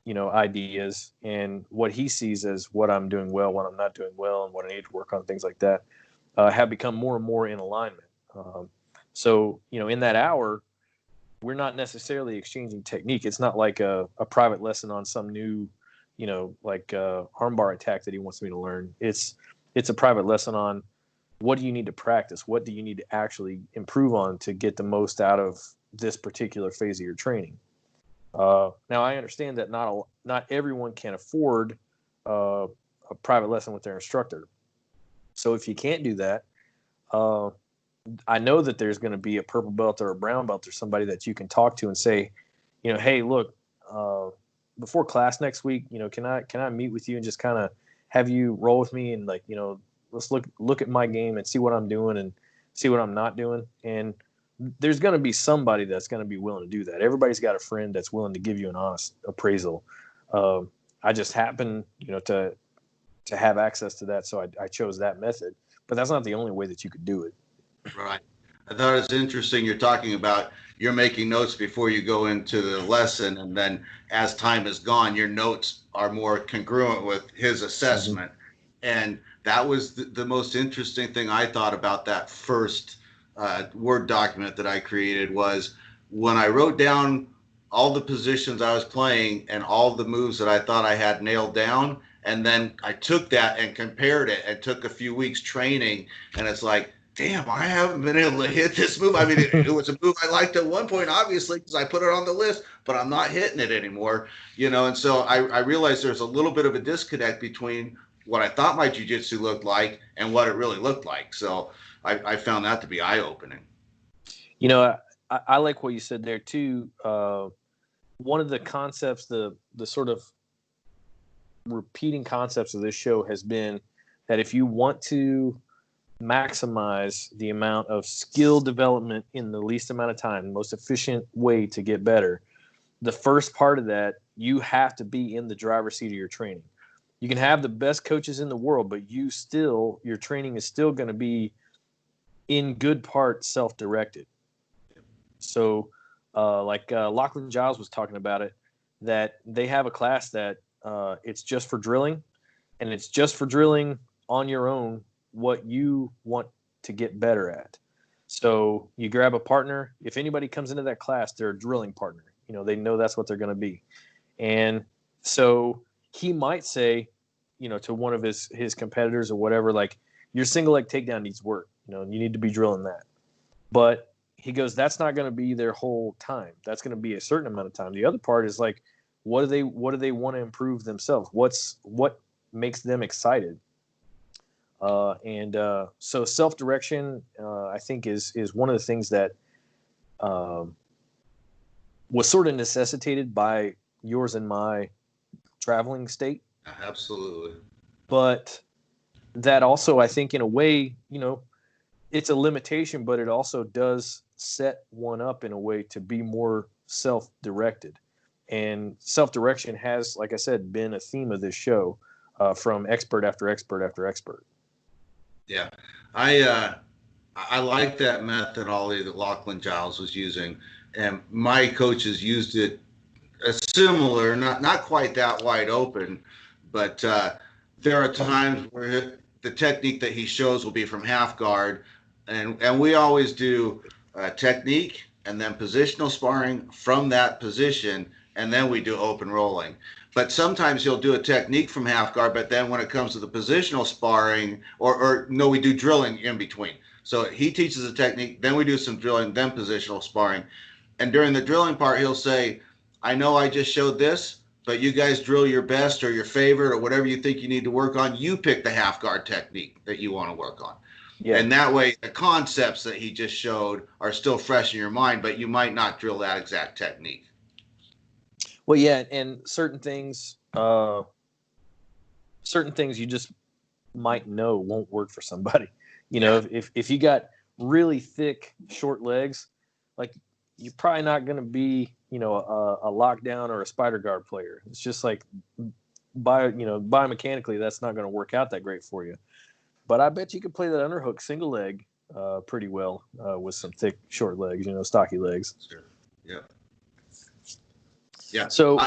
ideas and what he sees as what I'm doing well, what I'm not doing well, and what I need to work on, things like that, have become more and more in alignment. So, in that hour, we're not necessarily exchanging technique. It's not like a private lesson on some new, armbar attack that he wants me to learn. It's a private lesson on what do you need to practice? What do you need to actually improve on to get the most out of this particular phase of your training? Now, I understand that not everyone can afford a private lesson with their instructor. So if you can't do that, I know that there's going to be a purple belt or a brown belt or somebody that you can talk to and say, hey, look, before class next week, can I meet with you and just kind of have you roll with me and let's look at my game and see what I'm doing and see what I'm not doing. And there's going to be somebody that's going to be willing to do that. Everybody's got a friend that's willing to give you an honest appraisal. I just happen, to have access to that, so I chose that method. But that's not the only way that you could do it. Right. I thought it's interesting you're talking about you're making notes before you go into the lesson, and then as time has gone, your notes are more congruent with his assessment. And that was the most interesting thing I thought about that first Word document that I created was when I wrote down all the positions I was playing and all the moves that I thought I had nailed down. And then I took that and compared it and took a few weeks training. And it's like, damn, I haven't been able to hit this move. I mean, it was a move I liked at one point, obviously, because I put it on the list, but I'm not hitting it anymore, And so I realized there's a little bit of a disconnect between what I thought my jiu-jitsu looked like and what it really looked like. So I found that to be eye-opening. I like what you said there too. One of the concepts, the sort of repeating concepts of this show has been that if you want to maximize the amount of skill development in the least amount of time, the most efficient way to get better, the first part of that, you have to be in the driver's seat of your training. You can have the best coaches in the world, but your training is still going to be in good part self-directed. So Lachlan Giles was talking about it, that they have a class that it's just for drilling, and it's just for drilling on your own what you want to get better at. So you grab a partner. If anybody comes into that class, they're a drilling partner. They know that's what they're going to be. And so he might say, to one of his competitors or whatever, like, your single leg takedown needs work. You need to be drilling that. But he goes, that's not going to be their whole time. That's going to be a certain amount of time. The other part is like, what do they want to improve themselves? What makes them excited? So self-direction, I think is one of the things that was sort of necessitated by yours and my traveling state. Absolutely. But that also, I think, in a way, it's a limitation, but it also does set one up in a way to be more self-directed. And self-direction has, like I said, been a theme of this show from expert after expert after expert. Yeah. I like that methodology that Lachlan Giles was using. And my coaches used it similar, not quite that wide open, but there are times where the technique that he shows will be from half guard. And we always do technique and then positional sparring from that position, and then we do open rolling. But sometimes he'll do a technique from half guard, but then when it comes to the positional sparring, or no, we do drilling in between. So he teaches a technique, then we do some drilling, then positional sparring. And during the drilling part, he'll say, I know I just showed this, but you guys drill your best or your favorite or whatever you think you need to work on. You pick the half guard technique that you want to work on. Yeah. And that way, the concepts that he just showed are still fresh in your mind, but you might not drill that exact technique. Well, yeah, and certain things you just might know won't work for somebody. If you got really thick, short legs, like, you're probably not going to be, a lockdown or a spider guard player. It's just like biomechanically, that's not going to work out that great for you. But I bet you could play that underhook single leg pretty well with some thick, short legs, stocky legs. Sure. Yeah. Yeah. So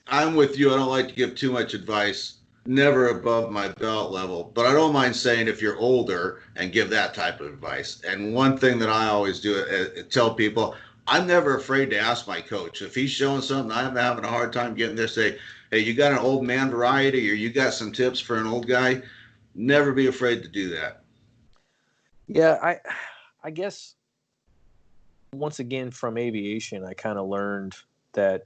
I'm with you. I don't like to give too much advice, never above my belt level, but I don't mind saying if you're older and give that type of advice. And one thing that I always do tell people, I'm never afraid to ask my coach. If he's showing something I'm having a hard time getting there, say, hey, you got an old man variety or you got some tips for an old guy? Never be afraid to do that. Yeah, I guess once again from aviation, I kind of learned that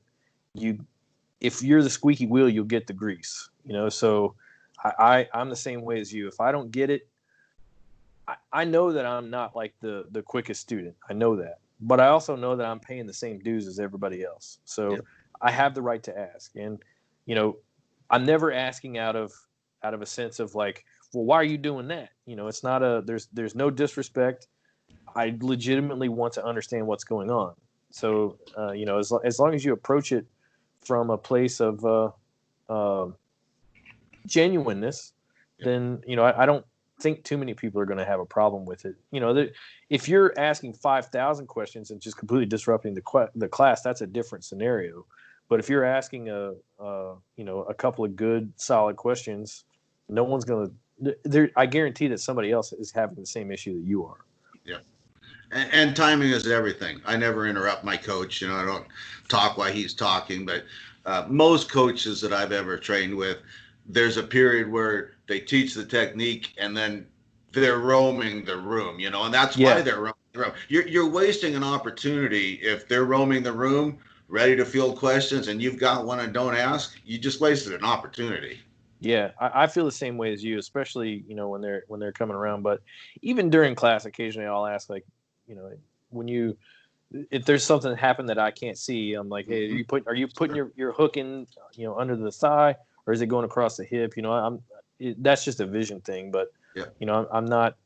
if you're the squeaky wheel, you'll get the grease. So I'm the same way as you. If I don't get it, I know that I'm not like the quickest student. I know that. But I also know that I'm paying the same dues as everybody else. So yep. I have the right to ask. And, I'm never asking out of a sense of like, well, why are you doing that? It's not there's no disrespect. I legitimately want to understand what's going on. So, as long as you approach it from a place of genuineness, then, I don't think too many people are going to have a problem with it. If you're asking 5,000 questions and just completely disrupting the class, that's a different scenario. But if you're asking a couple of good, solid questions, no one's going to. I guarantee that somebody else is having the same issue that you are. Yeah. And timing is everything. I never interrupt my coach. I don't talk while he's talking. But most coaches that I've ever trained with, there's a period where they teach the technique and then they're roaming the room, and that's why they're roaming the room. You're wasting an opportunity if they're roaming the room, ready to field questions, and you've got one and don't ask. You just wasted an opportunity. Yeah, I feel the same way as you, especially when they're coming around. But even during class, occasionally I'll ask, like, if there's something that happened that I can't see, I'm like, hey, are you putting your hook in under the thigh, or is it going across the hip? That's just a vision thing. But I'm not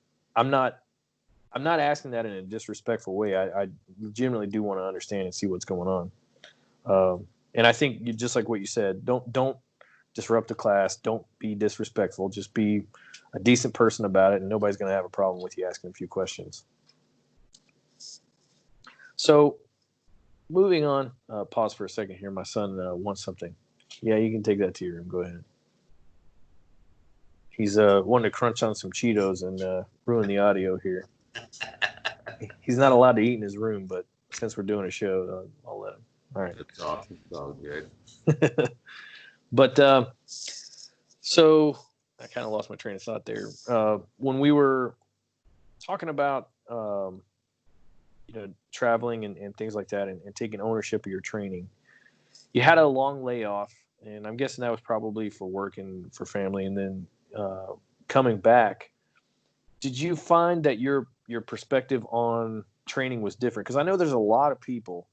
asking that in a disrespectful way. I legitimately do want to understand and see what's going on. And I think just like what you said, don't disrupt the class. Don't be disrespectful. Just be a decent person about it, and nobody's going to have a problem with you asking a few questions. So, moving on. Pause for a second here. My son wants something. Yeah, you can take that to your room. Go ahead. He's wanting to crunch on some Cheetos and ruin the audio here. He's not allowed to eat in his room, but since we're doing a show, I'll let him. All right. That's awesome. Sounds good. But so I kind of lost my train of thought there. When we were talking about traveling and things like that, and taking ownership of your training, you had a long layoff, and I'm guessing that was probably for work and for family, and then coming back. Did you find that your perspective on training was different? Because I know there's a lot of people.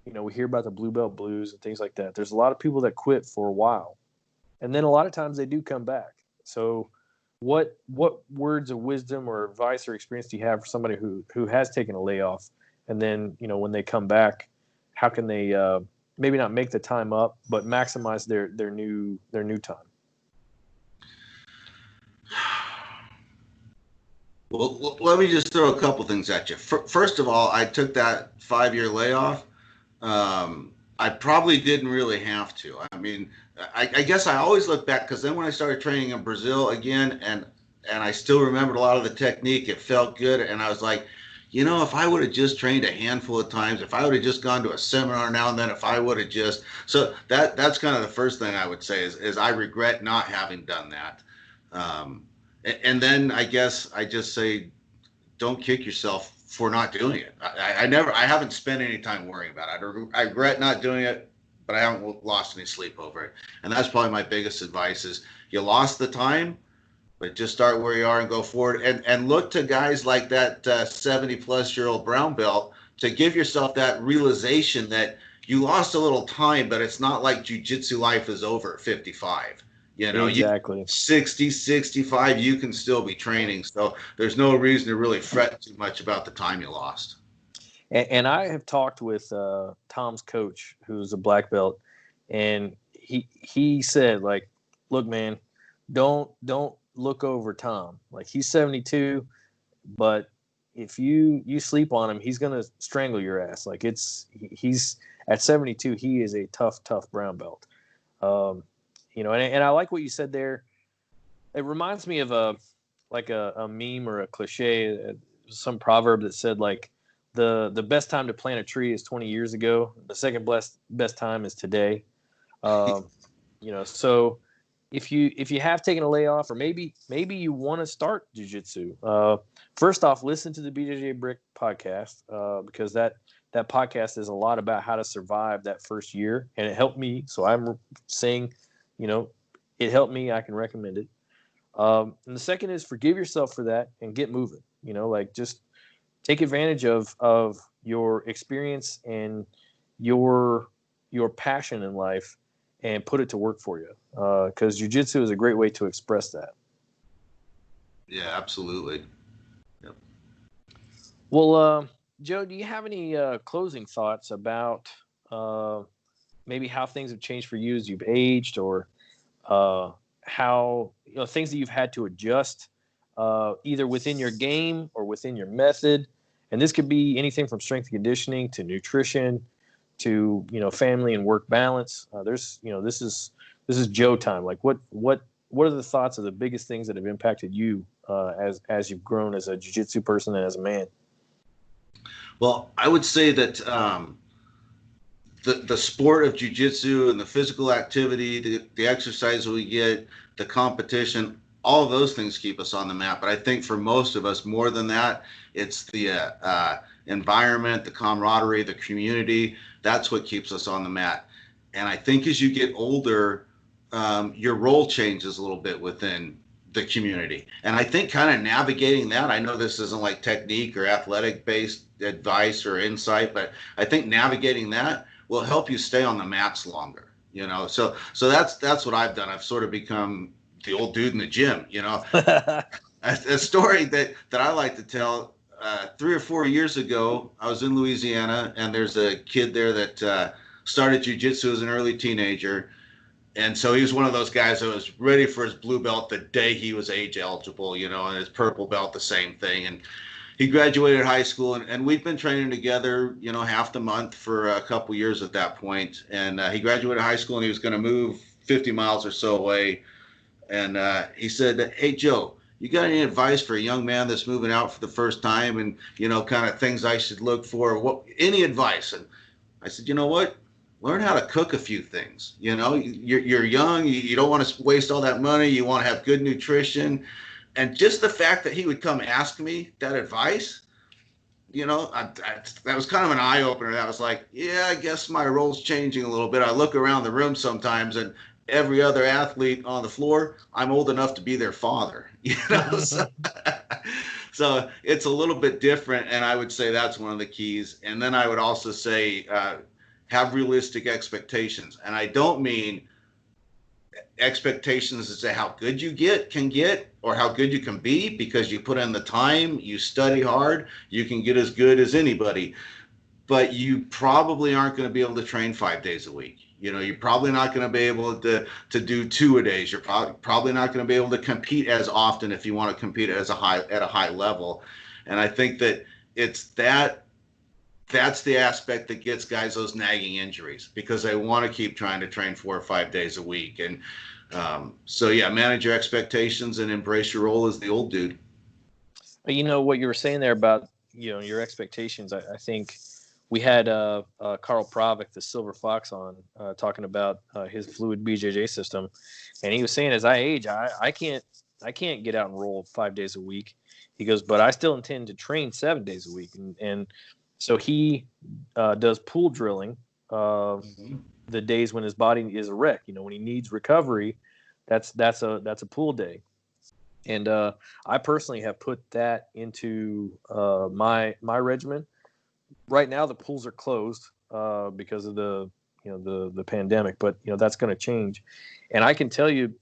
We hear about the blue belt blues and things like that. There's a lot of people that quit for a while, and then a lot of times they do come back. So what words of wisdom or advice or experience do you have for somebody who has taken a layoff, and then when they come back, how can they maybe not make the time up, but maximize their new time? Well, let me just throw a couple things at you. First of all, I took that 5-year layoff. I probably didn't really have to. I mean, I guess I always look back, because then when I started training in Brazil again, and I still remembered a lot of the technique, it felt good. And I was like, if I would have just trained a handful of times, if I would have just gone to a seminar now and then, if I would have just, so that's kind of the first thing I would say is I regret not having done that. And then I guess I just say, don't kick yourself for not doing it. I haven't spent any time worrying about it. I regret not doing it, but I haven't lost any sleep over it. And that's probably my biggest advice is you lost the time, but just start where you are and go forward, and look to guys like that 70-plus-year-old brown belt to give yourself that realization that you lost a little time, but it's not like jiu-jitsu life is over at 55. Exactly. 60, 65, you can still be training. So there's no reason to really fret too much about the time you lost. And I have talked with Tom's coach, who's a black belt, and he said, like, look, man, don't look over Tom. Like, he's 72, but if you sleep on him, he's gonna strangle your ass. Like, he's at 72, he is a tough brown belt. And I like what you said there. It reminds me of a meme or a cliche, some proverb that said, like, the best time to plant a tree is 20 years ago. The second best time is today. So if you have taken a layoff, or maybe you want to start jiu-jitsu, first off, listen to the BJJBrick podcast, because that podcast is a lot about how to survive that first year, and it helped me. So I'm saying, it helped me. I can recommend it. And the second is forgive yourself for that and get moving. Just take advantage of your experience and your passion in life and put it to work for you. Because jiu-jitsu is a great way to express that. Yeah, absolutely. Yep. Well, Joe, do you have any closing thoughts about uh, maybe how things have changed for you as you've aged, or how things that you've had to adjust either within your game or within your method? And this could be anything from strength and conditioning to nutrition to family and work balance. There's this is Joe time. Like what are the thoughts of the biggest things that have impacted you as you've grown as a jiu-jitsu person and as a man? Well, I would say that the sport of jiu-jitsu and the physical activity, the exercise we get, the competition, all of those things keep us on the map. But I think for most of us, more than that, it's the environment, the camaraderie, the community. That's what keeps us on the mat. And I think as you get older, your role changes a little bit within the community. And I think kind of navigating that, I know this isn't like technique or athletic based advice or insight, but I think navigating that will help you stay on the mats longer, so that's what I've done. I've sort of become the old dude in the gym, a story that I like to tell. 3 or 4 years ago, I was in Louisiana, and there's a kid there that started jiu-jitsu as an early teenager. And so he was one of those guys that was ready for his blue belt the day he was age eligible, and his purple belt, the same thing. And he graduated high school, and we'd been training together, half the month for a couple years at that point. And he graduated high school, and he was going to move 50 miles or so away. And he said, "Hey, Joe, you got any advice for a young man that's moving out for the first time, and, kind of things I should look for? Any advice?" And I said, "You know what? Learn how to cook a few things. You're young. You don't want to waste all that money. You want to have good nutrition." And just the fact that he would come ask me that advice, that was kind of an eye opener. That was like, yeah, I guess my role's changing a little bit. I look around the room sometimes, and every other athlete on the floor, I'm old enough to be their father. So, so it's a little bit different. And I would say that's one of the keys. And then I would also say, have realistic expectations. And I don't mean expectations as to how good you can get or how good you can be, because you put in the time, you study hard, you can get as good as anybody. But you probably aren't going to be able to train 5 days a week. You're probably not going to be able to do 2 a days. You're probably not going to be able to compete as often if you want to compete at a high level. And I think that that's the aspect that gets guys those nagging injuries, because they want to keep trying to train 4 or 5 days a week. And so, yeah, manage your expectations and embrace your role as the old dude. What you were saying there about, your expectations, I think we had Carl Provick, the Silver Fox, on talking about his fluid BJJ system. And he was saying, as I age, I can't get out and roll 5 days a week. He goes, but I still intend to train 7 days a week. And so he does pool drilling the days when his body is a wreck. When he needs recovery, that's a pool day. And I personally have put that into my regimen. Right now, the pools are closed because of the pandemic, but that's going to change. And I can tell you,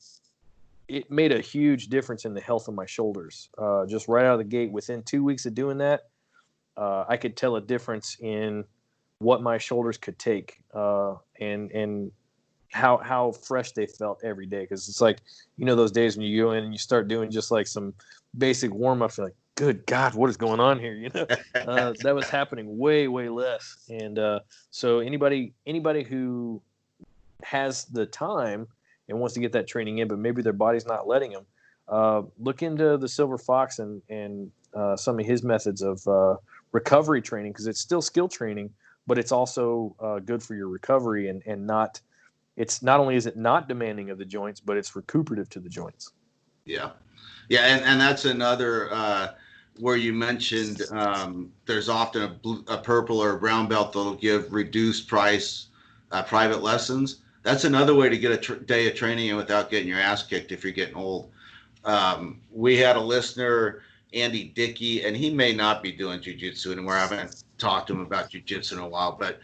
it made a huge difference in the health of my shoulders. Just right out of the gate, within 2 weeks of doing that, I could tell a difference in what my shoulders could take and how fresh they felt every day. Because it's like, those days when you go in and you start doing just like some basic warm-ups, you're like, good God, what is going on here? That was happening way, way less. And so anybody who has the time and wants to get that training in, but maybe their body's not letting them, look into the Silver Fox and some of his methods of recovery training, because it's still skill training, but it's also good for your recovery and not only is it not demanding of the joints, but it's recuperative to the joints. Yeah. And that's another, where you mentioned there's often a purple or a brown belt that'll give reduced price private lessons. That's another way to get a day of training in without getting your ass kicked if you're getting old. We had a listener, Andy Dickey, and he may not be doing jiu-jitsu anymore. I haven't talked to him about jiu-jitsu in a while, but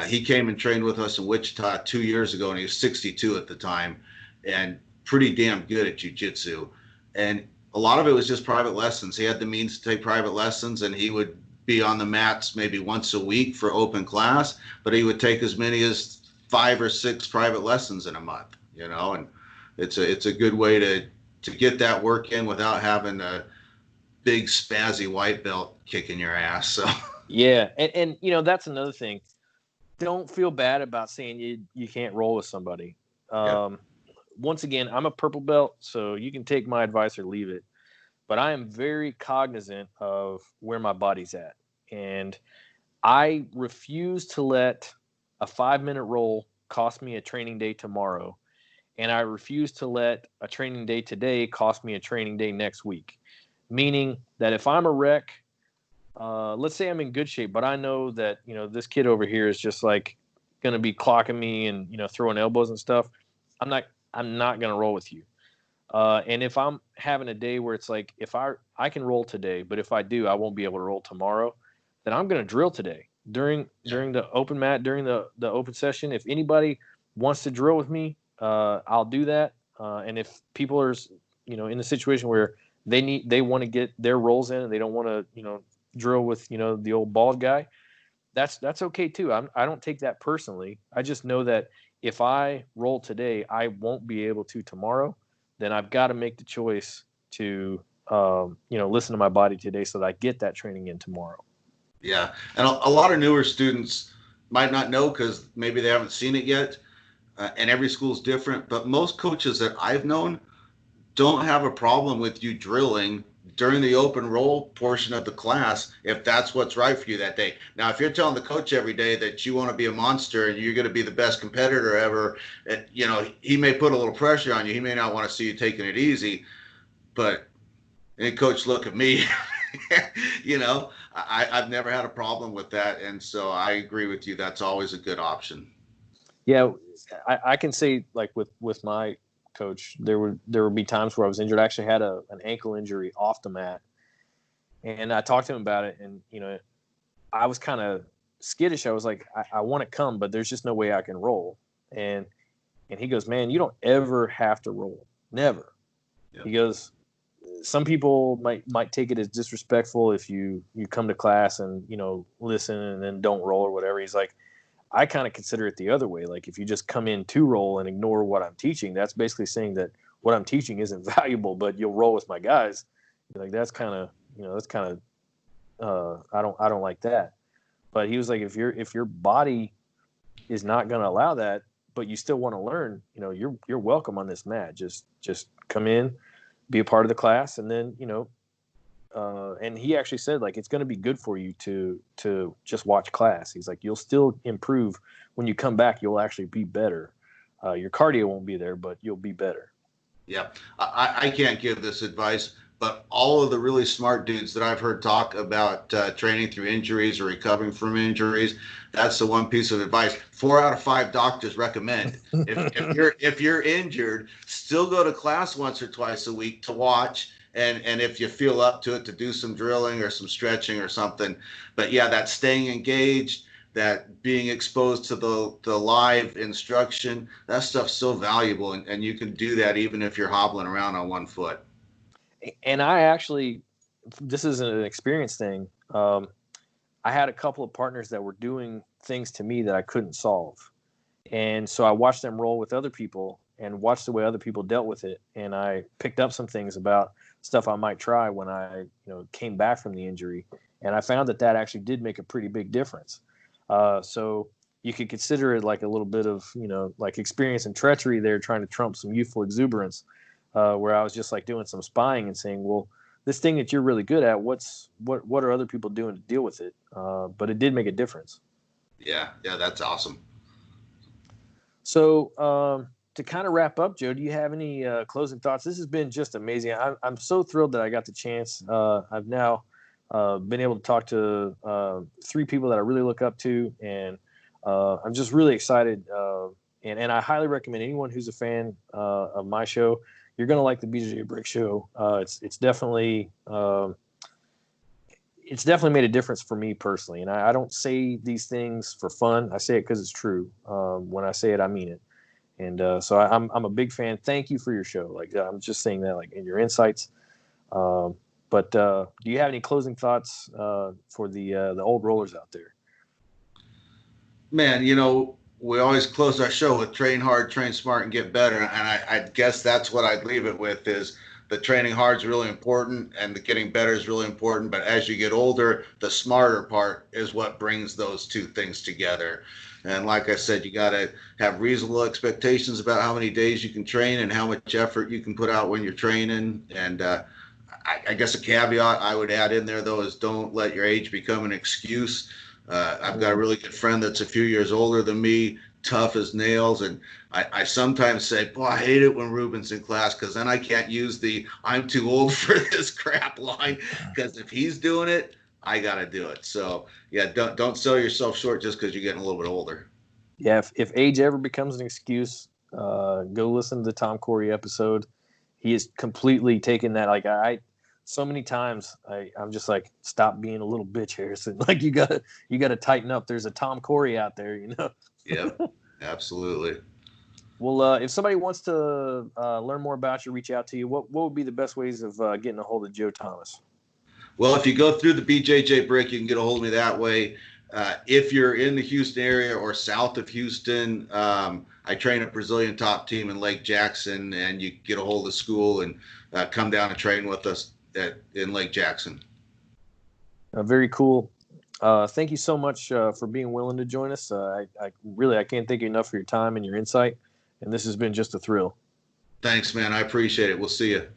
he came and trained with us in Wichita 2 years ago, and he was 62 at the time and pretty damn good at jiu-jitsu. And a lot of it was just private lessons. He had the means to take private lessons, and he would be on the mats maybe once a week for open class, but he would take as many as 5 or 6 private lessons in a month, and it's a good way to get that work in without having a big spazzy white belt kicking your ass. So yeah, and that's another thing. Don't feel bad about saying you can't roll with somebody. yeah, Once again, I'm a purple belt, so you can take my advice or leave it. But I am very cognizant of where my body's at. And I refuse to let a 5-minute roll cost me a training day tomorrow. And I refuse to let a training day today cost me a training day next week. Meaning that if I'm a wreck, let's say I'm in good shape, but I know that, this kid over here is just like going to be clocking me and, throwing elbows and stuff. I'm not going to roll with you. And if I'm having a day where it's like, if I can roll today, but if I do, I won't be able to roll tomorrow, then I'm going to drill today during the open mat, during the open session. If anybody wants to drill with me, I'll do that. And if people are, in a situation where they want to get their rolls in and they don't want to, drill with, the old bald guy, that's okay too. I don't take that personally. I just know that if I roll today, I won't be able to tomorrow. Then I've got to make the choice to, listen to my body today so that I get that training in tomorrow. yeah. And a lot of newer students might not know because maybe they haven't seen it yet. And every school's different, but most coaches that I've known don't have a problem with you drilling during the open roll portion of the class if that's what's right for you that day. Now, if you're telling the coach every day that you want to be a monster and you're going to be the best competitor ever, he may put a little pressure on you. He may not want to see you taking it easy, but any coach, look at me. I've never had a problem with that. And so I agree with you. That's always a good option. Yeah, I can say, like, with my coach, there would be times where I was injured. I actually had an ankle injury off the mat, and I talked to him about it. And I was kind of skittish. I was like, I want to come, but there's just no way I can roll. And he goes, man, you don't ever have to roll, never. Yep. He goes, some people might take it as disrespectful if you come to class and listen and then don't roll or whatever. He's like, I kind of consider it the other way. Like, if you just come in to roll and ignore what I'm teaching, that's basically saying that what I'm teaching isn't valuable, but you'll roll with my guys. Like, that's kind of, I don't like that. But he was like, if your body is not going to allow that, but you still want to learn, you're welcome on this mat. Just come in, be a part of the class. And then, and he actually said, like, it's going to be good for you to just watch class. He's like, you'll still improve when you come back. You'll actually be better. Your cardio won't be there, but you'll be better. Yeah. I can't give this advice, but all of the really smart dudes that I've heard talk about training through injuries or recovering from injuries, that's the one piece of advice 4 out of 5 doctors recommend. If you're injured, still go to class once or twice a week to watch. And if you feel up to it, to do some drilling or some stretching or something. But yeah, that staying engaged, that being exposed to the live instruction, that stuff's so valuable. And you can do that even if you're hobbling around on one foot. And I actually, this is an experience thing. I had a couple of partners that were doing things to me that I couldn't solve. And so I watched them roll with other people and watched the way other people dealt with it. And I picked up some things about stuff I might try when I, came back from the injury. And I found that actually did make a pretty big difference. So you could consider it like a little bit of, like experience and treachery there, trying to trump some youthful exuberance, where I was just like doing some spying and saying, well, this thing that you're really good at, what are other people doing to deal with it? But it did make a difference. Yeah, that's awesome. So to kind of wrap up, Joe, do you have any closing thoughts? This has been just amazing. I'm so thrilled that I got the chance. I've now been able to talk to 3 people that I really look up to, and I'm just really excited. And I highly recommend anyone who's a fan of my show. You're going to like the BJJBrick show. It's definitely made a difference for me personally. And I don't say these things for fun. I say it because it's true. When I say it, I mean it. And so I'm a big fan. Thank you for your show. Like, I'm just saying that, like, in your insights. But But do you have any closing thoughts for the old rollers out there? Man, we always close our show with train hard, train smart, and get better. And I guess that's what I'd leave it with is the training hard is really important and the getting better is really important. But as you get older, the smarter part is what brings those two things together. And like I said, you got to have reasonable expectations about how many days you can train and how much effort you can put out when you're training. And I guess a caveat I would add in there, though, is don't let your age become an excuse. I've got a really good friend that's a few years older than me, tough as nails. And I sometimes say, boy, I hate it when Ruben's in class because then I can't use the I'm too old for this crap line because if he's doing it, I got to do it. So, yeah, don't sell yourself short just because you're getting a little bit older. Yeah, if age ever becomes an excuse, go listen to the Tom Corey episode. He is completely taken that. Like so many times I'm just like, stop being a little bitch, Harrison. Like you gotta tighten up. There's a Tom Corey out there, Yeah, absolutely. Well, if somebody wants to learn more about you, reach out to you, what would be the best ways of getting a hold of Joe Thomas? Well, if you go through the BJJBrick, you can get a hold of me that way. If you're in the Houston area or south of Houston, I train a Brazilian top team in Lake Jackson, and you get a hold of the school and come down and train with us in Lake Jackson. Very cool. Thank you so much for being willing to join us. I can't thank you enough for your time and your insight. And this has been just a thrill. Thanks, man. I appreciate it. We'll see you.